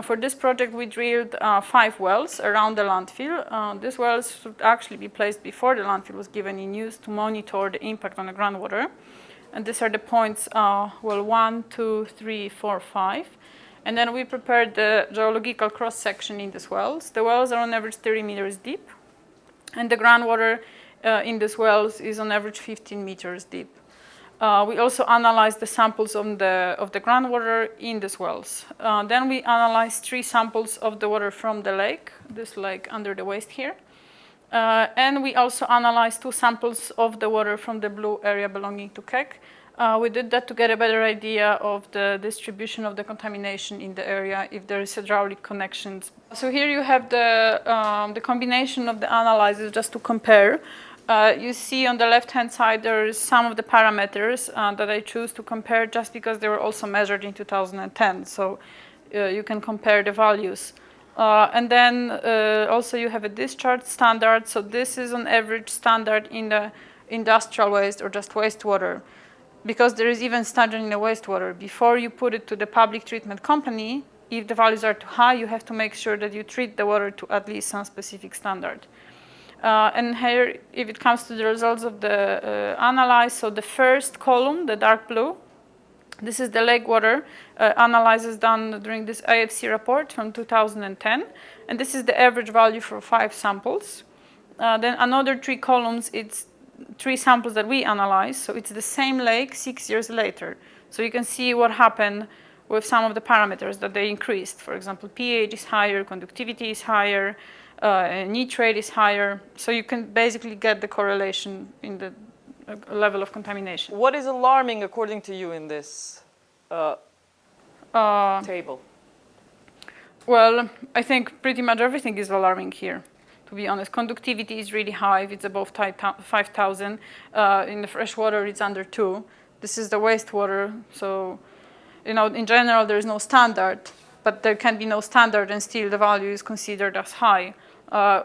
for this project, we drilled 5 wells around the landfill. These wells should actually be placed before the landfill was given in use to monitor the impact on the groundwater. And these are the points, well, 1, 2, 3, 4, 5. And then we prepared the geological cross-section in these wells. The wells are on average 30 meters deep. And the groundwater in these wells is on average 15 meters deep. We also analyzed the samples of the groundwater in these wells. Then we analyzed 3 samples of the water from the lake, this lake under the waste here. And we also analyzed 2 samples of the water from the blue area belonging to KEK. We did that to get a better idea of the distribution of the contamination in the area, if there is hydraulic connections. So here you have the combination of the analyses just to compare. You see on the left-hand side there is some of the parameters that I choose to compare just because they were also measured in 2010. So you can compare the values. And then also you have a discharge standard. So this is on average standard in the industrial waste or just wastewater. Because there is even standard in the wastewater. Before you put it to the public treatment company, if the values are too high, you have to make sure that you treat the water to at least some specific standard. And here, if it comes to the results of the analyze, so the first column, the dark blue, this is the lake water analysis done during this IFC report from 2010. And this is the average value for 5 samples. Then another 3 columns, it's 3 samples that we analyzed, so it's the same lake 6 years later. So you can see what happened with some of the parameters that they increased. For example, pH is higher, conductivity is higher, nitrate is higher. So you can basically get the correlation in the level of contamination. What is alarming according to you in this table? Well, I think pretty much everything is alarming here. To be honest, conductivity is really high. If it's above 5,000. In the fresh water, it's under 2. This is the wastewater. So, in general, there is no standard, but there can be no standard and still the value is considered as high.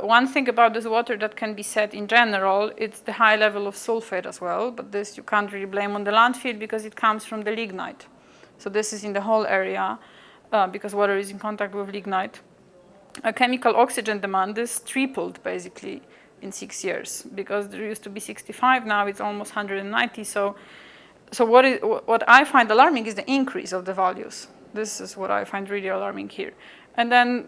One thing about this water that can be said in general, it's the high level of sulfate as well, but this you can't really blame on the landfill because it comes from the lignite. So this is in the whole area because water is in contact with lignite. Chemical oxygen demand is tripled basically in 6 years because there used to be 65, now it's almost 190. So what I find alarming is the increase of the values. This is what I find really alarming here. And then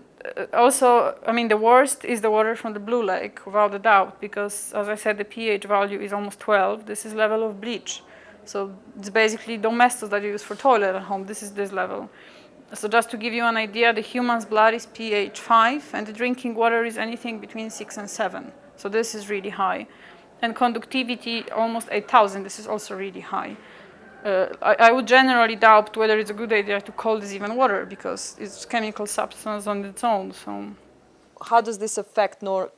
also, the worst is the water from the blue lake, without a doubt, because as I said, the pH value is almost 12. This is level of bleach. So it's basically domestos that you use for toilet at home. This is this level. So just to give you an idea, the human's blood is pH 5, and the drinking water is anything between 6 and 7. So this is really high. And conductivity, almost 8,000. This is also really high. I would generally doubt whether it's a good idea to call this even water, because it's chemical substance on its own. So, how does this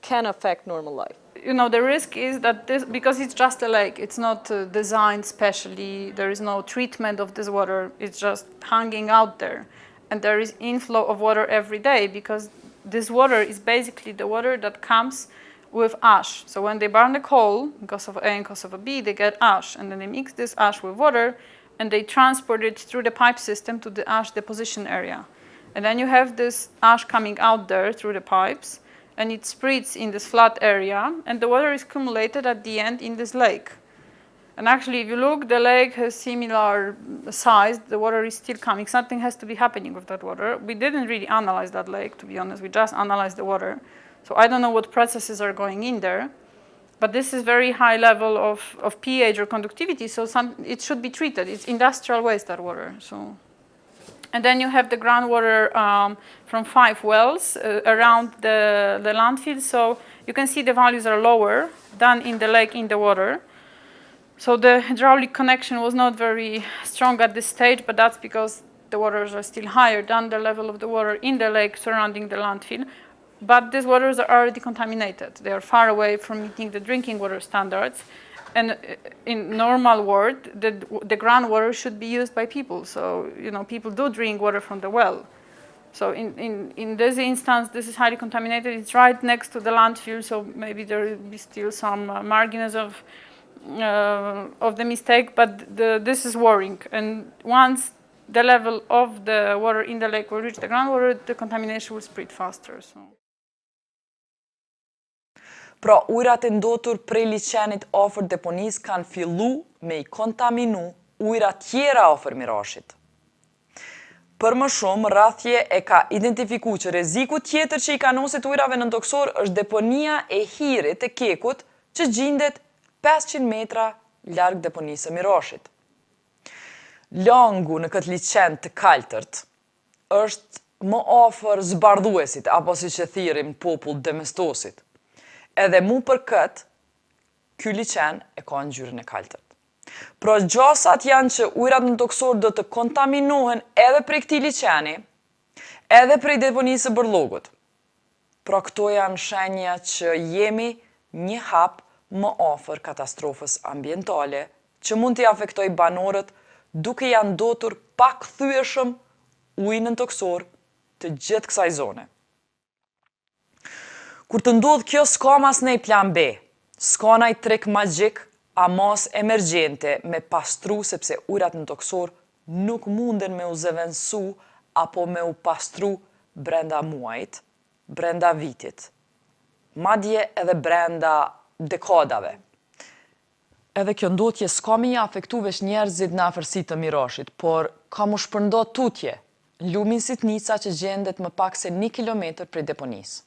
can affect normal life? The risk is that because it's just a lake, it's not designed specially, there is no treatment of this water, it's just hanging out there. And there is inflow of water every day because this water is basically the water that comes with ash. So when they burn the coal, in Kosovë A and Kosovë B, they get ash, and then they mix this ash with water, and they transport it through the pipe system to the ash deposition area. And then you have this ash coming out there through the pipes, and it spreads in this flat area, and the water is accumulated at the end in this lake. And actually, if you look, the lake has similar size, the water is still coming. Something has to be happening with that water. We didn't really analyze that lake, to be honest. We just analyzed the water. So I don't know what processes are going in there, but this is very high level of pH or conductivity, so it should be treated. It's industrial waste, that water. So. And then you have the groundwater from 5 wells around the landfill. So you can see the values are lower than in the lake in the water. So the hydraulic connection was not very strong at this stage, but that's because the waters are still higher than the level of the water in the lake surrounding the landfill. But these waters are already contaminated. They are far away from meeting the drinking water standards. And in normal world, the groundwater should be used by people. So, people do drink water from the well. So in this instance, this is highly contaminated. It's right next to the landfill, so maybe there will be still some margins of the mistake, but this is worrying. And once the level of the water in the lake will reach the groundwater, the contamination will spread faster. So. Pra ujrat e ndotur prej liçenit afër deponisë kanë fillu me I kontaminu ujra tjera afër Mirashit. Për më shumë, rrathje e ka identifiku që rreziku tjetër që I kanosit ujrave nëntoksor është deponia e Hirit e Kekut që gjendet 500 metra larg deponisë së Mirashit. Langu në këtë liçen të kaltërt është më afër zbardhuesit, apo siç e thirrim popull demestosit. Edhe mu për këtë, ky liçen e ka ngjyrën e kaltërt. Pra gjasat janë që ujrat nëntoksor do të kontaminohen edhe prej këtij liçeni, edhe prej deponisë së Bërllogut. Pra këto janë shenja që jemi një hap më afër katastrofës ambientale që mund t'i afektoj banorët duke janë ndotur pakthyeshëm ujë nëntoksor të gjithë kësaj zone. Kur të ndodh kjo, s'ka mas nej plan B, s'ka naj trek magjik, a mas emergjente me pastru sepse ujrat nëntoksor nuk munden me u zëvendësu apo me u pastru brenda muajit, brenda vitit, madje edhe brenda dekadave. Edhe kjo ndotje s'ka me ja afektu veç njerëzit në afërsitë të Mirashit, por ka mu shpërndo tutje, lumin Sitnica që gjendet më pak se 1 kilometër prej deponisë.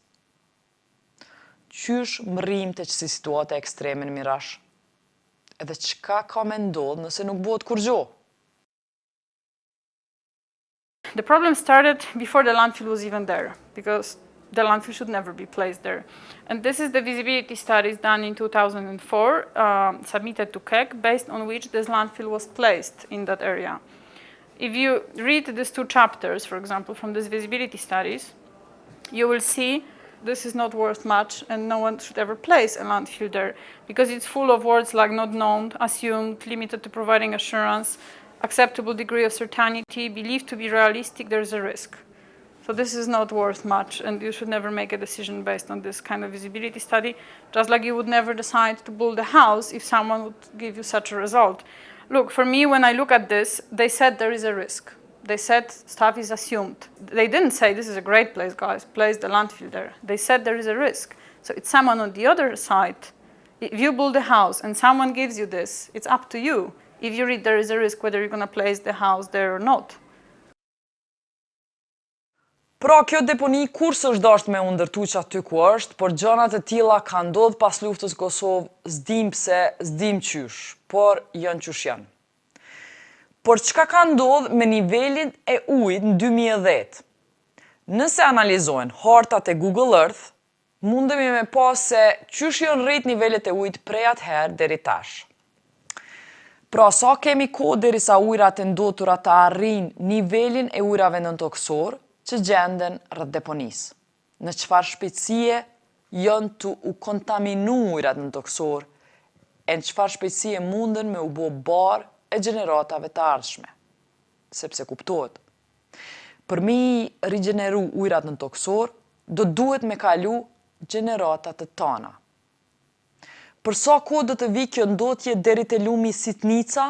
Qysh mrrim të që si situata ekstreme në Mirash? Edhe çka ka me ndodh nëse nuk bëhet kur gjo? The problem started before the landfill was even there, because the landfill should never be placed there. And this is the visibility studies done in 2004, submitted to KEC, based on which this landfill was placed in that area. If you read these 2 chapters, for example, from these visibility studies, you will see this is not worth much and no one should ever place a landfill there because it's full of words like not known, assumed, limited to providing assurance, acceptable degree of certainty, believed to be realistic, there's a risk. So this is not worth much and you should never make a decision based on this kind of visibility study, just like you would never decide to build a house if someone would give you such a result. Look, for me, when I look at this, they said there is a risk. They said stuff is assumed. They didn't say this is a great place, guys, place the landfill there. They said there is a risk. So it's someone on the other side. If you build a house and someone gives you this, it's up to you. If you read there is a risk whether you're going to place the house there or not. Pra kjo deponi kur s'është dasht me u ndërtu që aty ku është, por gjërat e tilla ka ndodh pas luftës Kosovë, s'dim pse, s'dim qysh, por janë qysh janë. Por çka ka ndodh me nivelin e ujit në 2010? Nëse analizojnë hartat e Google Earth, mundemi me pa se qysh janë rrit nivelet e ujit prej atëherë deri tash. Pra sa kemi kohë derisa ujrat e ndotura të arrin nivelin e ujrave nëntoksor që gjenden rreth deponisë. Në çfarë shpejtësie janë të u kontaminu ujrat nëntoksor, e në çfarë shpejtësie munden me u bë barë e gjeneratave të ardhshme, sepse kuptohet. Për mi rigjeneru ujrat nëntoksor, do duhet me kalu gjeneratat të tana. Për sa kohë do të vi kjo ndotje deri te lumi Sitnica,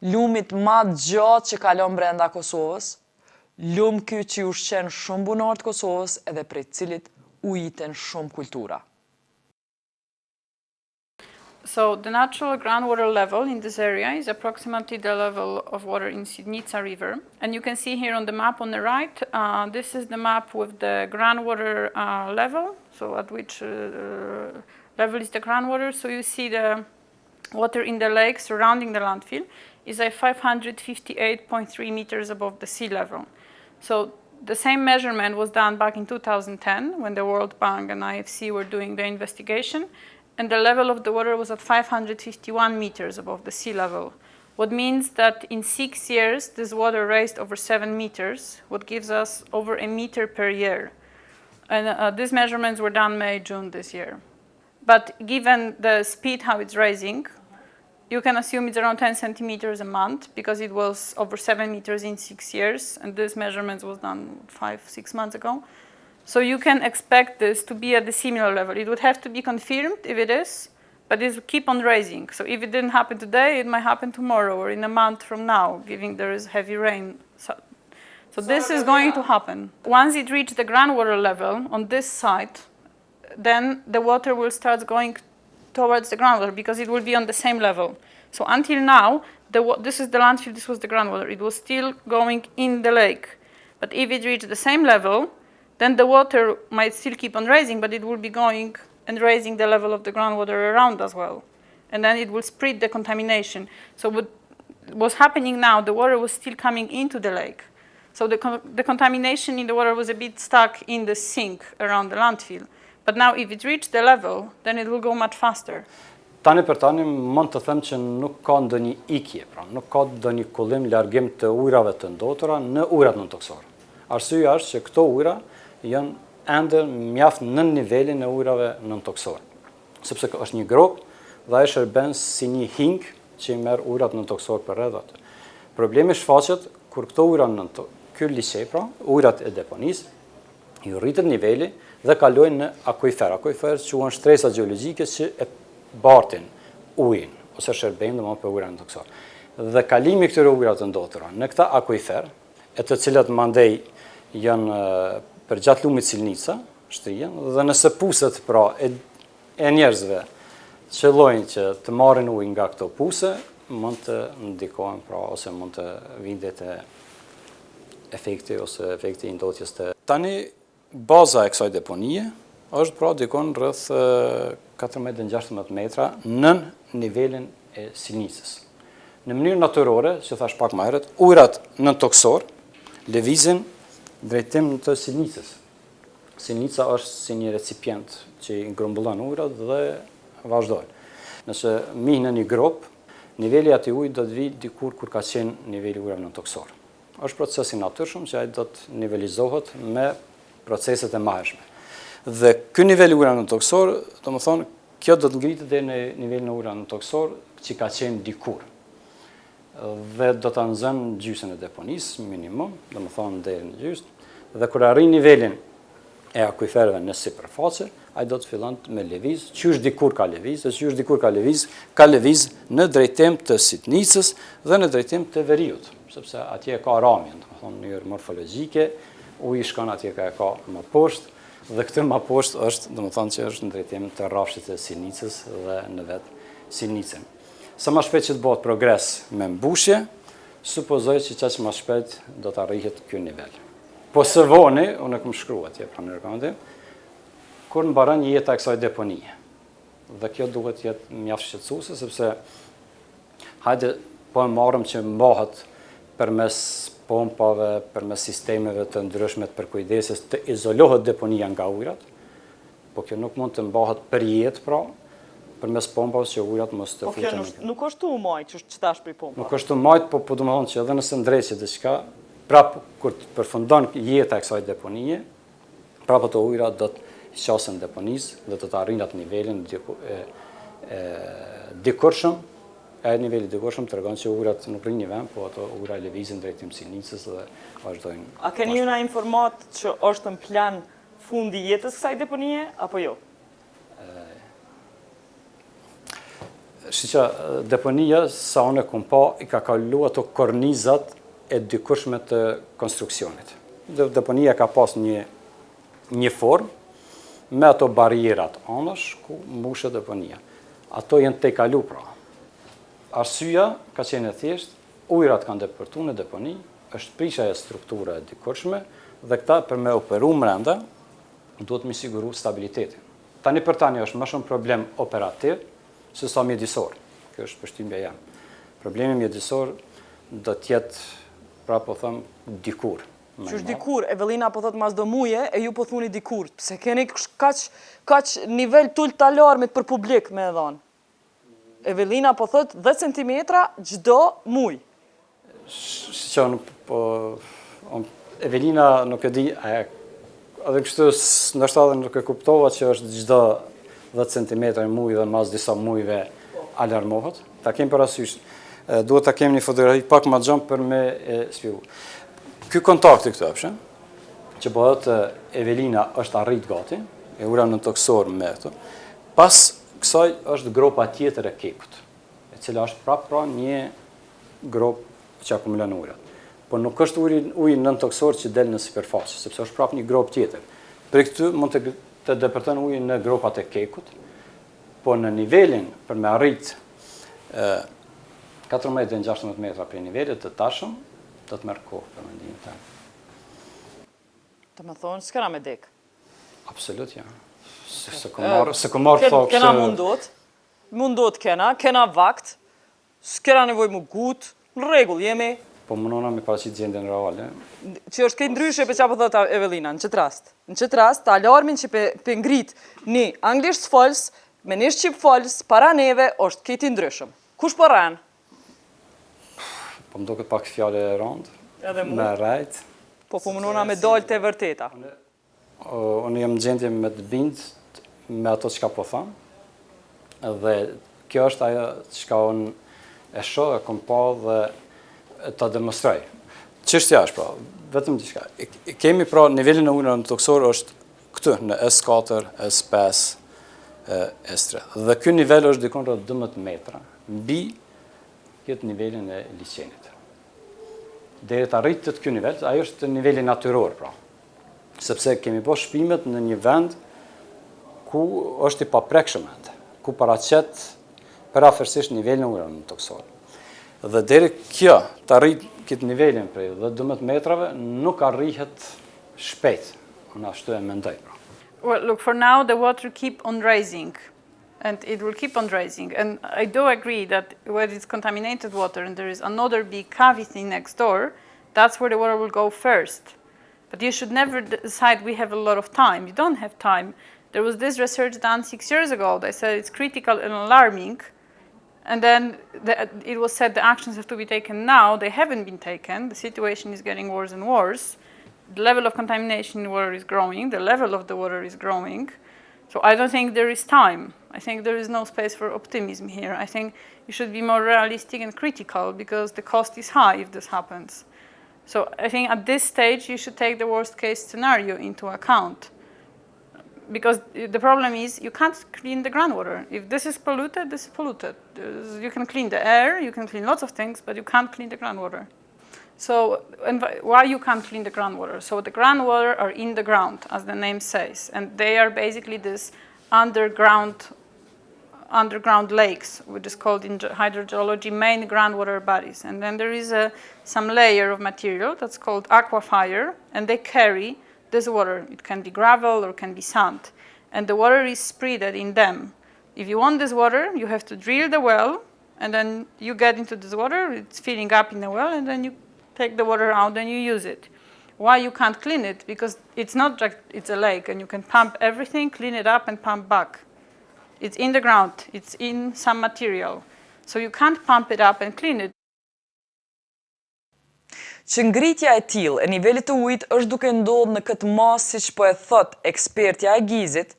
lumit ma gjatë që kalon brenda Kosovës, lum ky që ushqen shumë bunart Kosovës edhe prej cilit ujiten shumë kultura. So the natural groundwater level in this area is approximately the level of water in Sitnica River. And you can see here on the map on the right, this is the map with the groundwater level, so at which level is the groundwater. So you see the water in the lake surrounding the landfill is at 558.3 meters above the sea level. So the same measurement was done back in 2010 when the World Bank and IFC were doing the investigation. And the level of the water was at 551 meters above the sea level, what means that in 6 years, this water raised over 7 meters, what gives us over 1 meter per year. And these measurements were done May, June this year. But given the speed how it's rising, you can assume it's around 10 centimeters a month because it was over 7 meters in 6 years, and this measurement was done 5-6 months ago. So you can expect this to be at the similar level. It would have to be confirmed if it is, but it will keep on raising. So if it didn't happen today, it might happen tomorrow or in a month from now, given there is heavy rain. So this is going to happen. Once it reaches the groundwater level on this side, then the water will start going towards the groundwater because it will be on the same level. So until now, this is the landfill, this was the groundwater. It was still going in the lake. But if it reaches the same level, then the water might still keep on rising, but it will be going and raising the level of the groundwater around as well. And then it will spread the contamination. So what was happening now, the water was still coming into the lake. So the contamination in the water was a bit stuck in the sink around the landfill. But now if it reached the level, then it will go much faster. Tani për tani mund të them që nuk ka ndonjë ikje, pra nuk ka ndonjë kullim largim të ujrave të ndotura në ujrat nëntoksore. Arsyeja është që këto ujra janë ende mjaft në nivelin e ujrave nëntoksore. Sepse është një grop dhe ai shërben si një hing që i merr ujrat nëntoksor për rreth atë. Problemi shfaqet kur këto ujra ky liçej, pra, ujrat e deponisë, ju rritet niveli dhe kalojnë në akuifer. Akuifer quhen shtresa gjeologjike që e bartin ujin ose shërbejnë domosdoshmë për ujrat nëntoksor. Dhe kalimi i këtyre ujrave të ndotura në këtë akuifer, e të cilat mandej janë përgjatë lumit Silnica, shtrihen, dhe nëse puset pra e njerëzve qëllojnë që të marrin ujë nga këto puse, mund të ndikojnë pra ose mund të vinë te efekti ose efekti i ndotjes të. Tani baza e kësaj deponie është pra dikon rreth 14-16 metra nën nivelin e Silnicës. Në mënyrë natyrore, që thash pak më herët, ujrat nëntoksor lëvizin drejtim të Silnicës. Silnica është si një recipient që i grumbullon ujrat dhe vazhdojnë. Nëse mihin në një grop, niveli aty ujit do të vi dikur kur ka qenë niveli ujrave nëntoksor. Është proces i natyrshëm që ai do të nivelizohet me proceset e maheshme. Dhe ky nivel i ujrave nëntoksor, domethënë, kjo do të ngritet deri në nivelin e ujrave nëntoksor që ka qenë dikur. Dhe do ta nxënë gjysmën e deponisë minimum, domethënë deri në gjysmë, dhe kur arrin nivelin e akuiferëve në sipërfaqe, ai do të fillon me lëviz, qysh dikur ka lëviz, ka lëviz në drejtim të Sitnicës dhe në drejtim të Veriut, sepse atje ka ramjen, domethënë në mënyrë morfologjike, uji shkon atje ka më poshtë, dhe këtë më poshtë është, domethënë që është në drejtim të rrafshit të Silnicës dhe në vetë Silnicën. Sa më shpejt që të bëhet progres me mbushje, supozoj që çaq më shpejt do të arrihet ky nivel. Po së voni, unë kam shkruar atje pra në rekomandim, kur mbaron jeta e kësaj deponie. Dhe kjo duhet të jetë mjaft shqetësuese sepse hajde po e marrëm që mbahet përmes pompave, përmes sistemeve të ndryshme të përkujdeses të izolohet deponia nga ujrat, po kjo nuk mund të mbahet për jetë pra, përmes pompave që ujrat mos të futen. Po kjo nuk është tu majt, që tash për pompa. Nuk është tu majt, po do të thonë që edhe nëse ndreshet diçka, prapë kur të përfundon jeta e kësaj deponie, prapë ato ujra do të qasen deponisë dhe do të arrijnë atë nivelin dikurshëm. Ai niveli dikurshëm tregon që ujrat nuk rrinë një vend, po ato ujra lëvizin drejtim Silnicës dhe vazhdojnë. A keni një informat që është në plan fundi jetës kësaj deponie apo jo? Shiqa, deponia, sa unë e kum pa, i ka kalu ato kornizat e dikurshme të konstruksionit. Deponia ka pas një formë me ato barierat anësh ku mbushet deponia. Ato janë te kalu pra. Arsyeja ka qenë e thjeshtë, ujrat kanë depërtuar në deponi, është prisha e struktura e dikurshme dhe këta për me operu mrenda duhet me siguru stabilitetin. Tani për tani është më shumë problem operativ se sa mjedisor. Kjo është përshtypja jam. Problemi mjedisor do të jetë, pra po them, dikur. Qysh dikur, Evelina po thot mas do muje, e ju po thuni dikur. Pse keni kaq nivel tull të alarmit për publik me edhan? Evelina po thot 10 cm gjdo muj. Evelina nuk e di, edhe kështu nështë edhe nuk e kuptova që është gjdo 10 cm muj dhe mas disa mujve alarmohet. Ta kemi parasysh. Duhet ta kemi një fotografi pak më gjatë për me shpjegu. Ky kontakti këtu option, që bëhet Evelina është arrit gati, e ura në toksor me këtu. Pas kësaj është gropa tjetër e kekut, e cila është pra një grop që akumulon ujë. Po nuk është uji nën toksor që del në sipërfaqe, sepse është prap një grop tjetër. Për këtë mund të depërton ujin në gropat e kekut, po në nivelin për me arrit 14-16 metra për nivelit të tashëm, do të merr kohë për mendimin tim. Të më thonë, s'kena me dek. Absolut, ja. Se ku marrë thokë... Kena mundot kena vakt, s'kena nevoj mu gut, në regull jemi. Po mënona me paraqit gjendjen reale. Që është kejt ndryshe për qa po thot Evelina, në qëtë rast. Në qëtë rast, alarmin që për ngrit një anglisht fals, me një shqip fals, para neve, është kejt ndryshëm. Kush po rranë? Po më do këtë pak fjale e rëndë. Edhe mu? Me rajt. Po mënona me dollë të vërteta. Unë jam gjendje me të bindë me ato që ka po thamë. Dhe kjo është ajo që ka unë e shoh, e kom pa dhe ta demonstroj. Çështja është pra, vetëm diçka. Kemi pra nivelin e ujit në toksor është këtu në S4, S5, S3. Dhe ky nivel është dikon rreth 12 metra mbi këtë nivelin e liçenit. Deri të arritë ky nivel, ajo është niveli natyror pra. Sepse kemi bërë shpimet në një vend ku është i paprekshëm, ku paraqet parafërsisht nivelin e ujit në toksor. Dhe deri kjo të arrit këtë nivelin prej 12 metrave nuk arrihet shpejt. Unë ashtu e mendoj. Well, look, for now the water keep on rising, and it will keep on rising. And I do agree that when it's contaminated water and there is another big cavity next door, that's where the water will go first. But you should never decide we have a lot of time. You don't have time. There was this research done 6 years ago. They said it's critical and alarming. And then it was said the actions have to be taken now. They haven't been taken. The situation is getting worse and worse. The level of contamination in the water is growing. The level of the water is growing. So I don't think there is time. I think there is no space for optimism here. I think you should be more realistic and critical because the cost is high if this happens. So I think at this stage you should take the worst case scenario into account. Because the problem is you can't clean the groundwater. If this is polluted, this is polluted. You can clean the air, you can clean lots of things, but you can't clean the groundwater. So, and why you can't clean the groundwater? So the groundwater are in the ground, as the name says, and they are basically this underground lakes, which is called in hydrogeology main groundwater bodies. And then there is some layer of material that's called aquifer, and they carry this water. It can be gravel or can be sand, and the water is spread in them. If you want this water, you have to drill the well, and then you get into this water, it's filling up in the well, and then you take the water out and you use it. Why you can't clean it? Because it's not like it's a lake, and you can pump everything, clean it up, and pump back. It's in the ground, it's in some material. So you can't pump it up and clean it. Që ngritja e tillë e nivelit të ujit është duke ndodhur në këtë masë siç po e thot ekspertja e Gizit,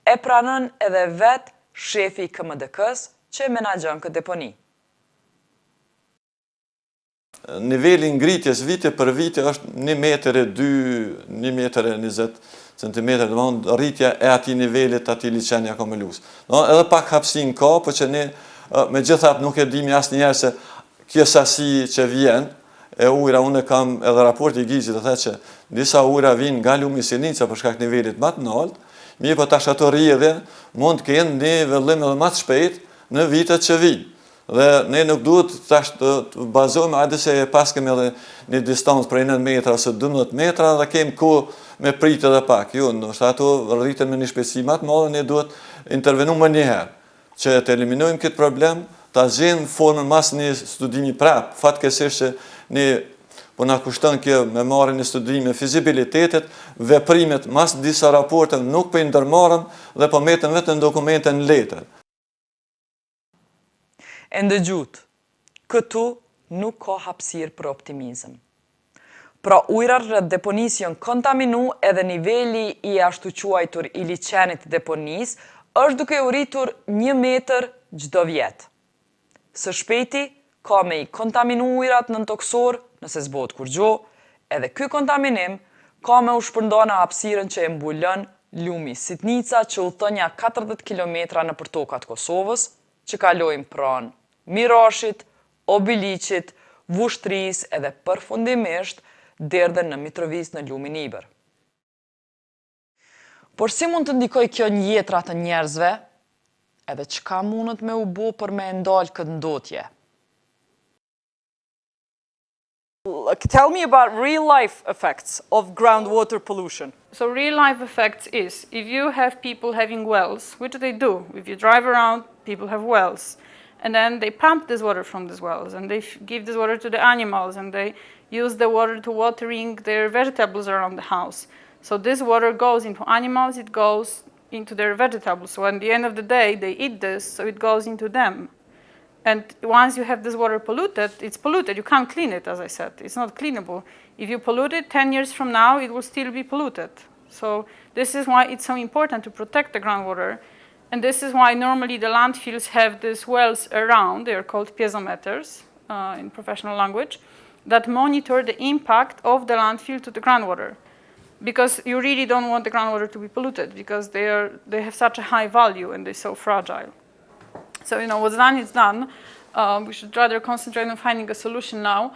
e pranon edhe vet shefi i KMDK-s që menaxhon këtë deponi. Niveli ngritjes vite për vite është 1,2 m, 1,20 cm, rritja e ati nivelit ati liçeni akumulus. Edhe pak hapësin ka, po që ne me gjithat nuk e dimi asë njerë se kjo sasi që vjen, e ujra, unë kam edhe raport i Gizit të the që disa ujra vinë nga lumi Sinica për shkak nivelit më të lartë, mirë po tash ato rrjedhje mund të kenë një vëllim edhe më të shpejt në vitet që vijnë. Dhe ne nuk duhet tash të bazohemi hajde se pas kemi edhe një distancë prej 9 metra ose 12 metra dhe kemi kohë me prit edhe pak. Jo, ndoshta ato rriten me një shpejtësi më të madhe, ne duhet intervenojmë më një herë që të eliminojmë këtë problem, ta gjejmë formën mas një studimi prap. Fatkeqësisht që ne po na kushton kjo me marrjen e studimit fizibilitetit, veprimet mas disa raporte nuk po i ndërmarrëm dhe po metën vetëm dokumente në letër. E ndëgjut, këtu nuk ka hapësirë për optimizëm. Pra ujrat rreth deponisë janë kontaminu edhe niveli i ashtu quajtur i liçenit të deponisë është duke u rritur 1 metër çdo vjet. Së shpejti, ka me i kontaminu ujrat nën toksor, nëse zbot kur gjo, edhe ky kontaminim ka me u shpërnda në hapësirën që e mbulon lumi Sitnica që udhëton 40 km nëpër tokat Kosovës, që kalojnë pranë Mirashit, Obiliqit, Vushtrisë edhe përfundimisht derdhen në Mitrovic në lumin Iber. Por si mund të ndikoj kjo në jetrat të njerëzve, edhe çka mundet me u bo për me ndalë këtë ndotje? Tell me about real-life effects of groundwater pollution. So real-life effects is, if you have people having wells, which they do, if you drive around, people have wells, and then they pump this water from these wells, and they give this water to the animals, and they use the water to watering their vegetables around the house. So this water goes into animals, it goes into their vegetables. So at the end of the day, they eat this, so it goes into them. And once you have this water polluted, it's polluted. You can't clean it, as I said. It's not cleanable. If you pollute it, 10 years from now, it will still be polluted. So this is why it's so important to protect the groundwater. And this is why normally the landfills have these wells around. They are called piezometers in professional language, that monitor the impact of the landfill to the groundwater. Because you really don't want the groundwater to be polluted, because they have such a high value and they're so fragile. So, what's done is done. We should rather concentrate on finding a solution now.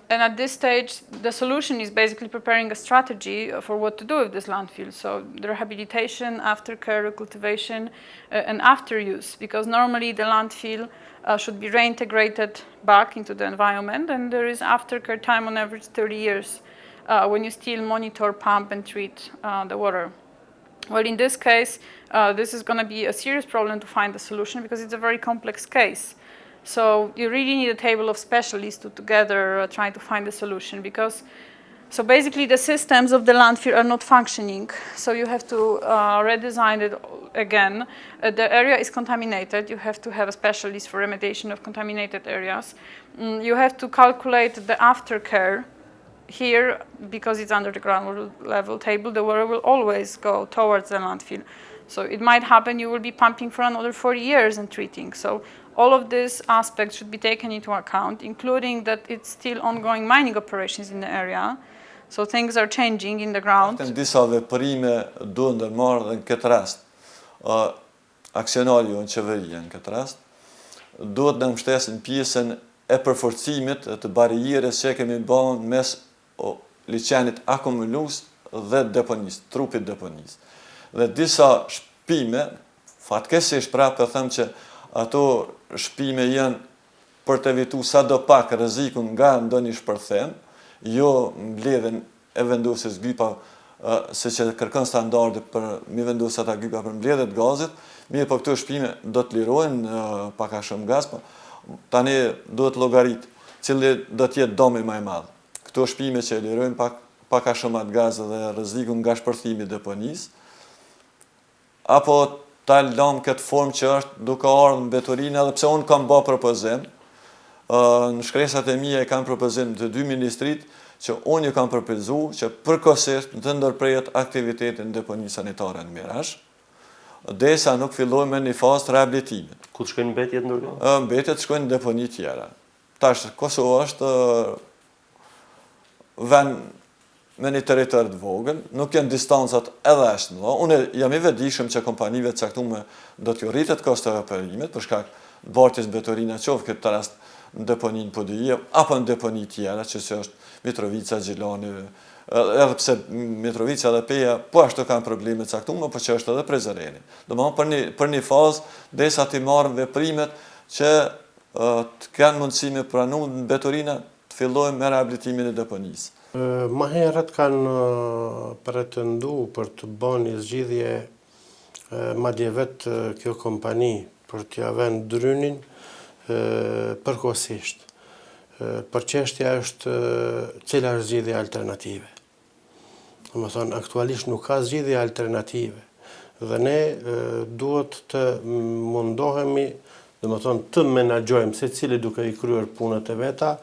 And at this stage, the solution is basically preparing a strategy for what to do with this landfill. So the rehabilitation, aftercare, recultivation, and after use. Because normally the landfill should be reintegrated back into the environment, and there is aftercare time on average 30 years when you still monitor, pump, and treat the water. Well, in this case, this is going to be a serious problem to find a solution because it's a very complex case. So you really need a table of specialists to together try to find a solution because, so basically the systems of the landfill are not functioning. So you have to redesign it again. The area is contaminated. You have to have a specialist for remediation of contaminated areas. You have to calculate the aftercare. Here, because it's under the ground level table, the water will always go towards the landfill. So it might happen you will be pumping for another 40 years and treating. So all of these aspects should be taken into account, including that it's still ongoing mining operations in the area. So things are changing in the ground. Disa veprime duhet ndërmarrë dhe në këtë rast. Aksionari në qeveria në këtë rast duhet në mbështesin pjesën e përforcimit të barierës që kemi bën mes liçenit akumulus dhe deponis, trupit deponis. Dhe disa shpime, fatkesish prapë them që ato shpime janë për të evitu sa do pak rrezikun nga ndonjë shpërthem, jo mbledhen e vendosis gypa se që kërkon standarde për mi vendosat ata gypa për mbledhet gazit, mirë po këto shpime do të lirohen pak a shumë gaz, tani duhet llogarit cili do të jetë domi më i madh. Këto shpime që lirojnë pak a shumë atë gaz dhe rrezikun nga shpërthimi i deponisë, apo ta lëm këtë formë që është duke ardhur në Betorinë, edhe pse unë kam bërë propozim, në shkresat e mia e kam propozim të dy ministrit që unë ju kam përpozuar që përkohësisht të ndërprehet aktiviteti në deponi sanitare në Mirash, derisa nuk fillojmë në fazë të rehabilitimit. Ku të shkojnë mbetjet ndërkohë? Mbetjet shkojnë në deponi tjera. Tash Kosova është vend me një territor të vogël, nuk janë distancat edhe ashtë mëdha. Unë jam i vetëdijshëm që kompanive të caktuara do t'ju rritet kosto e operimet për shkak të bartjes Betorina qoftë këtë rast në deponinë Podujë apo në deponi tjera që është Mitrovica, Gjilani, edhe pse Mitrovica dhe Peja po ashtu kanë probleme të caktuara, por që është edhe Prezereni. Domethënë për një fazë derisa të marrë veprimet që të kanë mundësi me pranu në Betorina të fillojmë me rehabilitimin e deponisë. Ma herët kanë pretendu për të bërë një zgjidhje madje vetë kjo kompani për t'ja vënë drynin përkohësisht. Për çështja është cila është zgjidhja alternative. Domethënë aktualisht nuk ka zgjidhje alternative dhe ne duhet të mundohemi, domethënë të menaxhojmë secili duke i kryer punët e veta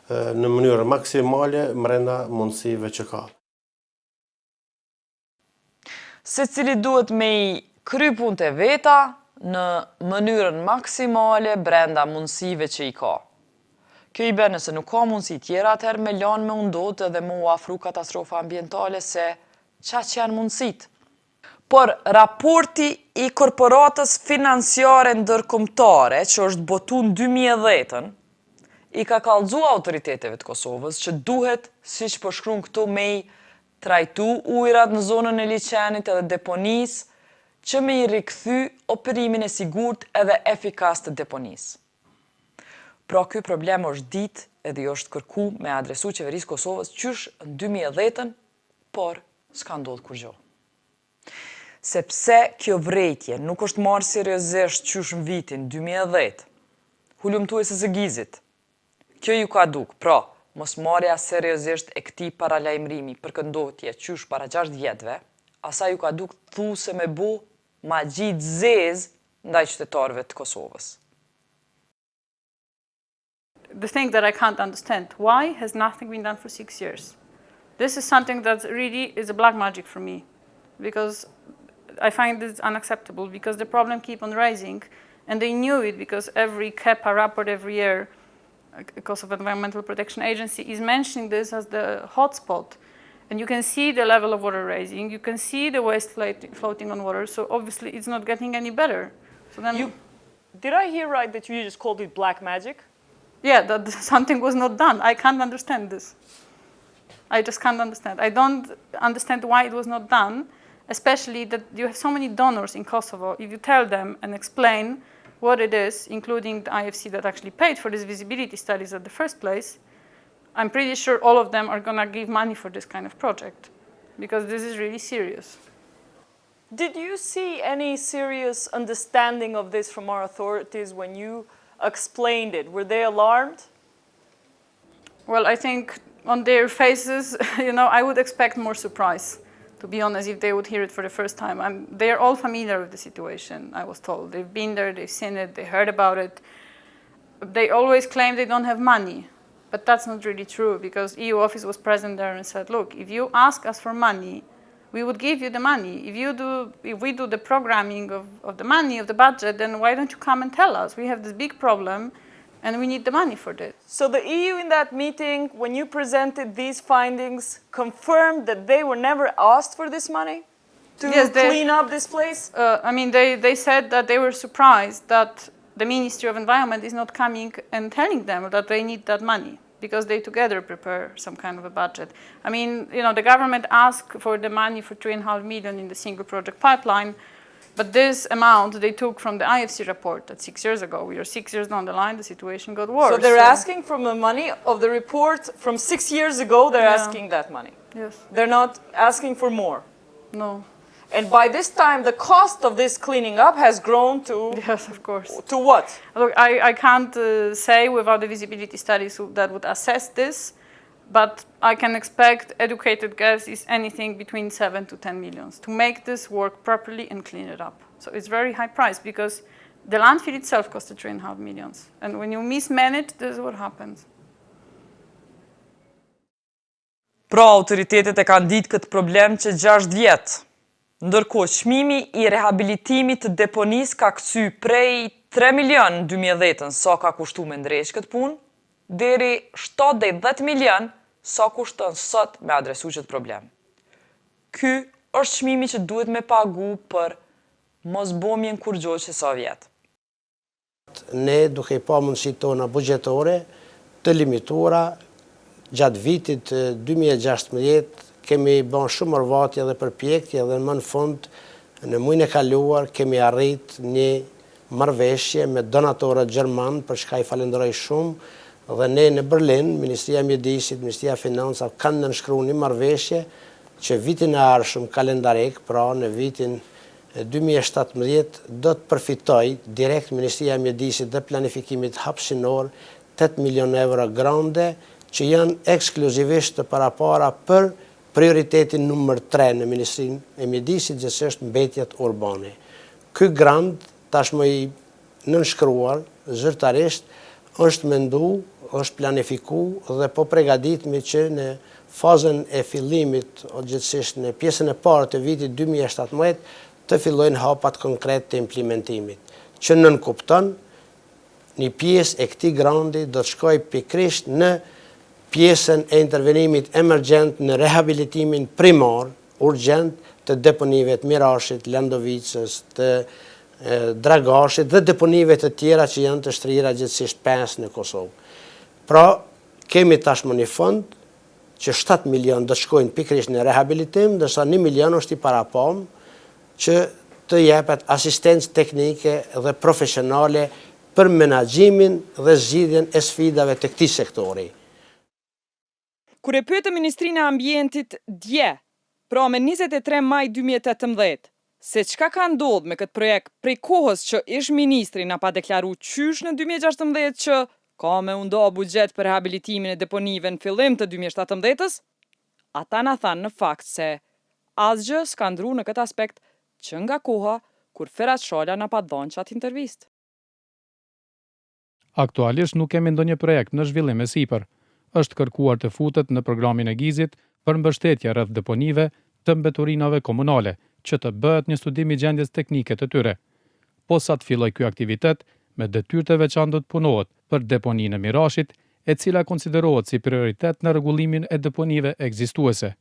në mënyrë maksimale brenda mundësive që ka. Secili duhet me i kry punët e veta, në mënyrën maksimale brenda mundësive që i ka. Kjo i bën nëse nuk ka mundësi tjera, atëherë me lanë me undot edhe me u afru katastrofa ambientale se qa që janë mundësit. Por raporti i korporatës financiare ndërkombëtare, që është botu në 2010, i ka kallëzu autoriteteve të Kosovës që duhet, si që përshkruan këtu, me i trajtu ujrat në zonën e liçenit edhe deponis, që me i rikthy operimin e sigurt edhe efikas të deponis. Pra ky problem është ditë edhe i është kërku me adresu qeverisë Kosovës qysh në 2010, por s'ka ndodhur kurrë. Sepse kjo vrejtje nuk është marrë seriozisht qysh në vitin 2010, hulumtuesës së gizit, kjo ju ka duk, pra, mos marrja seriozisht e këtij paralajmërimi për këndotje qysh para 6 vjetëve, asa ju ka duk thuse me bu magji zez ndaj qytetarëve të Kosovës. The thing that I can't understand, why has nothing been done for 6 years? This is something that really is a black magic for me, because I find this unacceptable, because the problem keeps on rising, and they knew it because every CEPA report every year, Kosovë Environmental Protection Agency, is mentioning this as the hotspot. And you can see the level of water rising, you can see the waste floating on water, so obviously it's not getting any better. So then, Did I hear right that you just called it black magic? yeah, that something was not done. I can't understand this. I just can't understand. I don't understand why it was not done, especially that you have so many donors in Kosovo. If you tell them and explain what it is, including the IFC that actually paid for these visibility studies at the first place, I'm pretty sure all of them are going to give money for this kind of project, because this is really serious. Did you see any serious understanding of this from our authorities when you explained it? Were they alarmed? Well, I think on their faces, I would expect more surprise, to be honest, if they would hear it for the first time. They're all familiar with the situation, I was told. They've been there, they've seen it, they heard about it. They always claim they don't have money, but that's not really true, because EU office was present there and said, look, if you ask us for money, we would give you the money. If we do the programming of the money, of the budget, then why don't you come and tell us? We have this big problem, and we need the money for this. So the EU in that meeting, when you presented these findings, confirmed that they were never asked for this money to clean up this place? They said that they were surprised that the Ministry of Environment is not coming and telling them that they need that money, because they together prepare some kind of a budget. The government asked for the money for 3.5 million in the single project pipeline, but this amount they took from the IFC report that 6 years ago. We are 6 years down the line, the situation got worse. So they're asking from the money of the report from 6 years ago, they're asking that money? Yes. They're not asking for more? No. And by this time, the cost of this cleaning up has grown to... Yes, of course. To what? Look, I can't say without the visibility studies that would assess this, but I can expect educated guess is anything between 7 to 10 millions to make this work properly and clean it up. So it's very high price, because the landfill itself costed 3.5 millions. And when you mismanage, this is what happens. Pra, autoritetet e kanë ditë këtë problem që 6 vjetë. Ndërkohë, çmimi i rehabilitimit të deponis ka kthy prej 3 milion në 2010, sa ka kushtu me ndreq këtë punë, deri 7 deri 10 milion sa kushton sot me adresu këtë problem. Ky është çmimi që duhet me pagu për mosbomjen kurrgjoqe sa vjet. Ne duke pa mundësitë tona buxhetore të limituara, gjatë vitit 2016 kemi bën shumë mërvatje dhe përpjekje, dhe më në fund në muajin e kaluar kemi arrit një marrëveshje me donatorët gjerman, për çka i falenderoj shumë, dhe ne në Berlin, Ministria e Mjedisit, Ministria e Financave kanë nënshkruar një marrëveshje që vitin e ardhshëm kalendarik, pra në vitin 2017 do të përfitoj direkt Ministria e Mjedisit dhe Planifikimit hapësinor 8 milion euro grande, që janë ekskluzivisht të parapara për prioriteti numër 3 në Ministrinë e Mjedisit, gjithsesi mbetjet urbane. Ky grant tashmë i nënshkruar zyrtarisht është mendu, është planifiku dhe po përgatitemi që në fazën e fillimit, gjithsesi në pjesën e parë të vitit 2017, të fillojnë hapat konkret të implementimit. që nënkupton një pjesë e këtij grandi do të shkojë pikërisht në pjesën e intervenimit emergjent në rehabilitimin primar, urgjent të deponive të Mirashit, Landovicës, të Dragashit dhe deponive të tjera që janë të shtrira gjithësisht 5 në Kosovë. Pra, kemi tashmë një fond që 7 milion do të shkojnë pikërisht në rehabilitim, ndërsa 1 milion është i parapam që të jepet asistencë teknike dhe profesionale për menaxhimin dhe zgjidhjen e sfidave të këtij sektori. Kur e pyetëm Ministrinë e Ambientit dje, pra me 23 maj 2018, se çka ka ndodhur me këtë projekt prej kohës që ish ministri na pa deklaru qysh në 2016 që ka me undo buxhet për rehabilitimin e deponive në fillim të 2017-ës, ata na thanë në fakt se asgjë s'ka ndru në këtë aspekt që nga koha kur Ferhat Shala na pa dhënë çat intervistë. Aktualisht nuk kemi ndonjë projekt në zhvillim e sipër. Është kërkuar të futet në programin e Gizit për mbështetje rreth deponive të mbeturinave komunale, që të bëhet një studim i gjendjes teknike të tyre. Po sa të filloj ky aktivitet, me detyrë të veçantë do të punohet për deponinë e Mirashit, e cila konsiderohet si prioritet në rregullimin e deponive ekzistuese.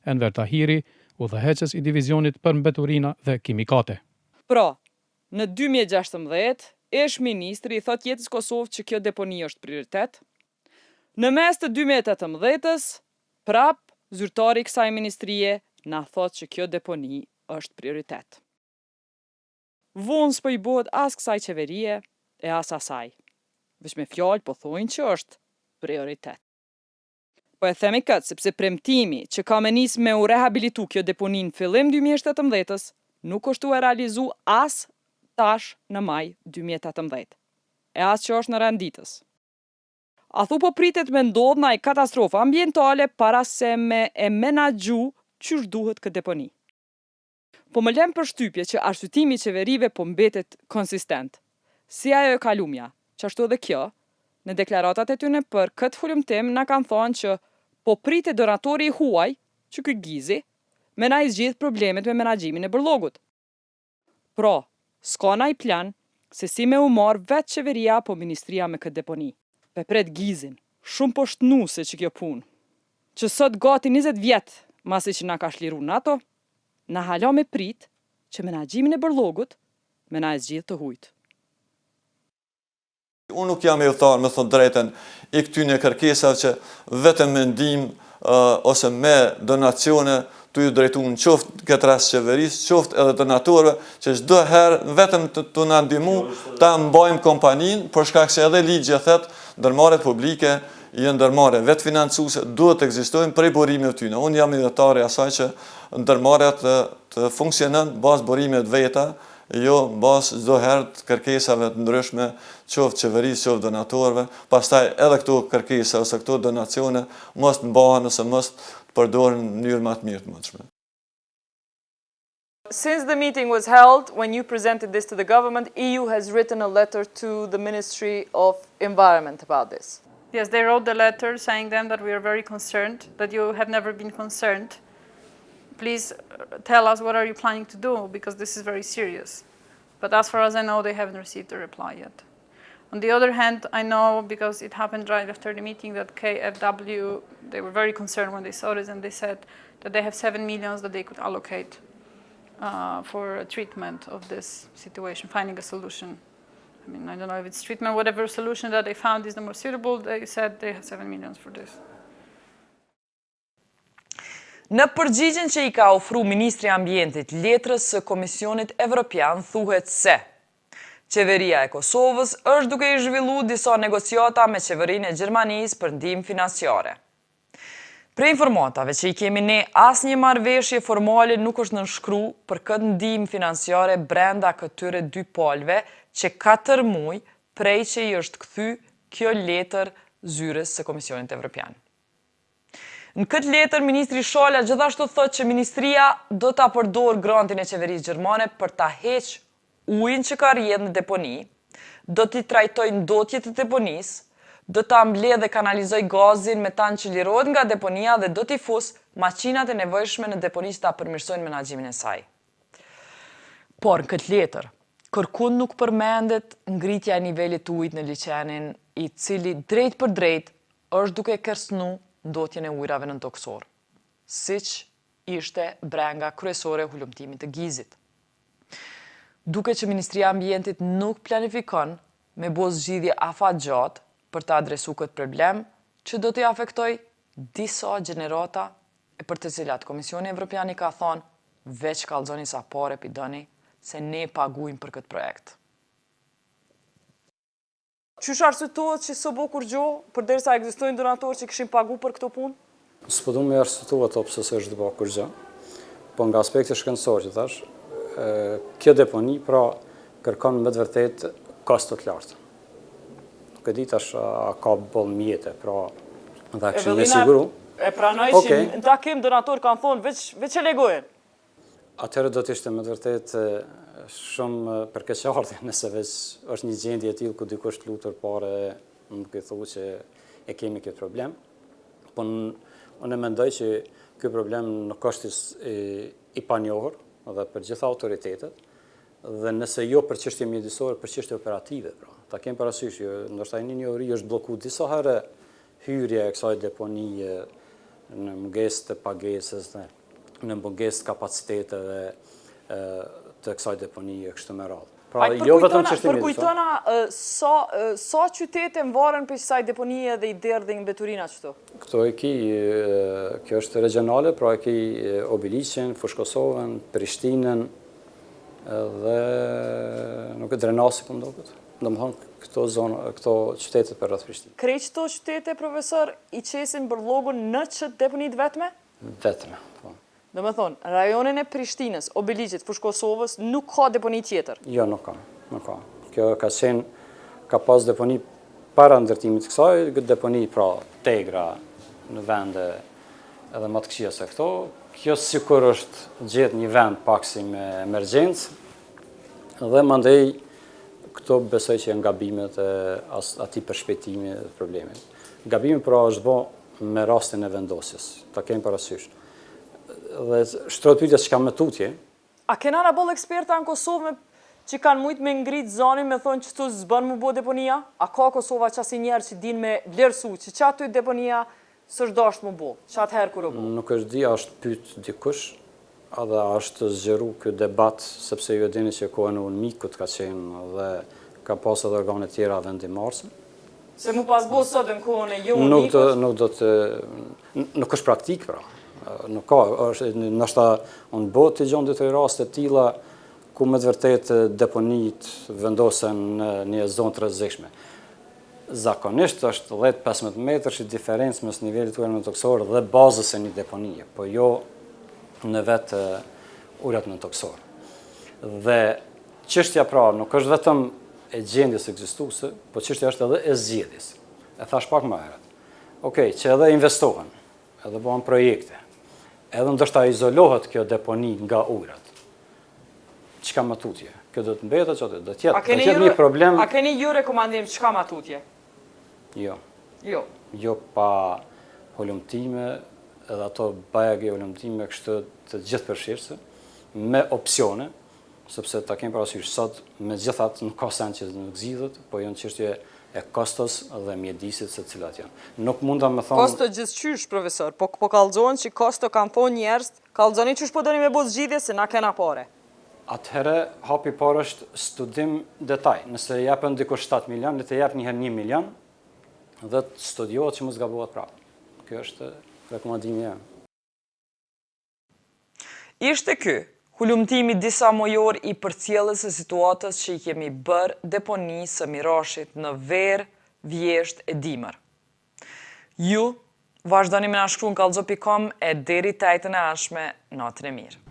Enver Tahiri, udhëheqës i divizionit për mbeturina dhe kimikate. Pra, në 2016, ish ministri i thot Jetës Kosovë që kjo deponi është prioritet. Në mes të 2018-ës, prap zyrtari i kësaj ministrie na thot që kjo deponi është prioritet. Vonë s'po i bëhet as kësaj qeverie e as asaj. Veç me fjalë po thojnë që është prioritet. Po e themi këtë sepse premtimi që ka me nis me u rehabilitu kjo deponi në fillim 2017-ës nuk është u e realizu as tash në maj 2018. E as që është në renditës. A thu po pritet me ndodh na i katastrofa ambientale para se me e menaxhu qysh duhet këtë deponi. Po më lem përshtypje që arshytimi i qeverive po mbetet konsistent. Si ajo e kalumja, qashtu edhe kjo, në deklaratat e tyre për këtë hulumtim na kanë thonë që po pritet donatori i huaj, që ky Gizi, me na i zgjidh problemet me menaxhimin e bërllogut. Pra, s'ka na i plan se si me u marr vetë qeveria apo ministria me këtë deponi. Pe pret Gizin, shumë po shtnuse që kjo punë, që sot gati 20 vjet masi që na ka shliru NATO, na hala me prit që menaxhimin e bërllogut me na e zgjidh të hujt. Unë nuk jam e udhëtar me thonë drejten i këtyne kërkesave që vetëm me ndihmë ose me donacione të ju drejtu në qoftë këtë rast qeverisë, qoftë edhe donatorëve, që çdo herë vetëm të na ndihmu ta mbajmë kompaninë, për shkak se edhe ligji e thet, ndërmarrjet publike janë ndërmarrje vetë financuese, duhet të ekzistojnë prej burimeve tyne. Unë jam idhëtar i asaj që ndërmarrjet të funksionon bazë burimeve të veta, jo bazë çdo herë të kërkesave të ndryshme, qoftë qeverisë, qoftë donatorëve, pastaj edhe këto kërkesa ose këto donacione mos mbahen ose mos përdoren në mënyrë më të mirë të mundshme. Since the meeting was held, when you presented this to the government, EU has written a letter to the Ministry of Environment about this. Yes, they wrote the letter saying them that we are very concerned, that you have never been concerned. Please tell us what are you planning to do, because this is very serious. But as far as I know, they haven't received a reply yet. On the other hand, I know, because it happened right after the meeting, that KfW, they were very concerned when they saw this, and they said that they have 7 million that they could allocate for treatment of this situation, finding a solution. I mean, I don't know if it's treatment, whatever solution that they found is the more suitable, they said they have 7 million for this. Në përgjigjen që i ka ofru Ministri i Ambientit letrës së Komisionit Evropian, thuhet se Qeveria e Kosovës është duke i zhvillu disa negociata me qeverinë e Gjermanisë për ndihmë financiare. Për informatave që i kemi ne, asnjë marrëveshje formale nuk është nënshkru për këtë ndihmë financiare brenda këtyre dy palëve që 4 muaj prej që i është kthy kjo letër zyres së Komisionit Evropian. Në këtë letër, Ministri Shala gjithashtu thotë që Ministria do ta përdorë grantin e qeverisë gjermane për ta heqë ujin që ka rrjedhë në deponi, do t'i trajtoj ndotjet e deponisë, do ta mbledhë dhe kanalizoj gazin metan që lirohet nga deponia dhe do t'i fusë maqinat e nevojshme në deponi që ta përmirësojnë menaxhimin e saj. Por në këtë letër, Kërkund nuk përmendet ngritja e nivelit të ujit në liçenin, i cili drejt për drejt është duke kërcënu ndotjen e ujrave nën toksor, siç ishte brenga kryesore e hulumtimit të Gizit. Duke që Ministria e Ambientit nuk planifikon me bo zgjidhje afatgjatë për të adresu këtë problem, që do t'i afektoj disa gjenerata e për të cilat Komisioni Evropian i ka thonë veç kallzoni sa pare pidoni se ne pagujmë për këtë projekt. Qysh arsyetohet që s'u bë kur gjë, përderisa ekzistojnë donatorë që kishin pagu për këtë punë? S'po du me arsyetuar ato pse s'është bërë kur gjë. Po nga aspekti shkencor që thash, kjo deponi pra kërkon me të vërtet kosto të larta. Nuk e di tash a ka boll mjete, pra dha kishin me siguru. E pranoj që në takim donatorë kanë thonë veç e legojen. Atëherë do të ishte me të vërtet shumë përkeqardhje nëse veç është një gjendje e tillë ku dikush lutur pare nuk e thuaj që e kemi këtë problem. Po unë mendoj që ky problem nuk është i panjohur edhe për gjitha autoritetet dhe nëse jo për çështje mjedisore, për çështje operative, pra. Ta kemi parasysh, ndoshta një njohuri është bllokuar disa herë hyrja e kësaj deponie në mungesë të pagesës dhe në mungesë të kapaciteteve të kësaj deponie kështu me radhë. Pra jo vetëm çështje mjedisore. Përkujtona sa qytete mvaren për kësaj deponie dhe i derdhin mbeturina kështu? Këto e ki, kjo është regionale, pra e ki Obilicin, Fushë Kosovën, Prishtinën dhe nuk e Drenasi po mdoket. Domethënë këto qytetet për rreth Prishtinës. Krejt këto qytete, profesor, i qesin bërlogun në ç't deponit vetme? Vetme, po. Domethënë, rajonin e Prishtinës, Obilicit, Fushë Kosovës nuk ka deponi tjetër. Jo, nuk ka. Kjo ka pas deponi para ndërtimit të kësaj, këtë deponi pra tegra në vende edhe më të këqija se këto. Kjo sikur është gjetë një vend paksi me emergjencë dhe mandej këto besoj që janë gabimet e atij përshpejtimi të problemit. Gabimi pra është bo me rastin e vendosjes, ta kemi parasysh. Dhe shtrohet pyetja çka me tutje. A kena na boll eksperta në Kosovë që kanë mujt me ngrit zonin me thonë që tu s'bën mu bo deponia? A ka Kosova qasi njerë që din me vlerësu që qatë deponia s'është dasht mu bo? Qatë herë kur o bo? Nuk është di, është pyet dikush, edhe është zgjeru ky debat sepse ju e dini që kohën e Unmikut ka qenë dhe ka pas edhe organe tjera vendimarrëse. Se mu pas bo sot në kohën e jo Unmikut? Nuk është praktik pra. Nuk ka, nështë unë botë të gjonë të raste tila ku me të vërtet deponit vendosen në një zonë të rrezikshme. Zakonisht është 10-15 metrë që diferencë mes nivelit të ujrave toksor dhe bazës e një deponie, po jo në vetë ujrat në toksor. Dhe çështja pra nuk është vetëm e gjendjes ekzistuese, po çështja është edhe e zgjedhjes. E thash pak më herët. Okej, që edhe investohen, edhe bëhen projekte, edhe ndoshta izolohet kjo deponi nga ujrat. Çka më tutje? Kjo do të mbetet çdo do të jetë një problem. A keni ju rekomandim çka më tutje? Jo. Jo. Jo pa hulumtime, edhe ato bajage hulumtime kështu të gjithëpërfshirëse, me opsione, sepse ta kemi parasysh sot megjithatë nuk ka sens që nuk zgjidhet, po janë çështje e kostos dhe mjedisit se cilat janë. Nuk munda me thonë... Kosto gjithçysh, profesor, po kallëzohen që kosto kanë thonë njerëz, kallëzoni çysh po doni me bo zgjidhje se na kena pare. Atëherë, hapi parë është studim detaj. Nëse japën dikush 7 milion, le të jap një herë 1 milion dhe të studiohet që mos gabohet prapë. Kjo është rekomandimi jam. Ishte ky hulumtimi disa mujor i përcjelljes së situatës që i kemi bërë deponisë së Mirashit në Verë, Vjesht e Dimër. Ju vazhdoni me na shkruan kallzo.com e deri tajtën e ardhshme, natën e mirë.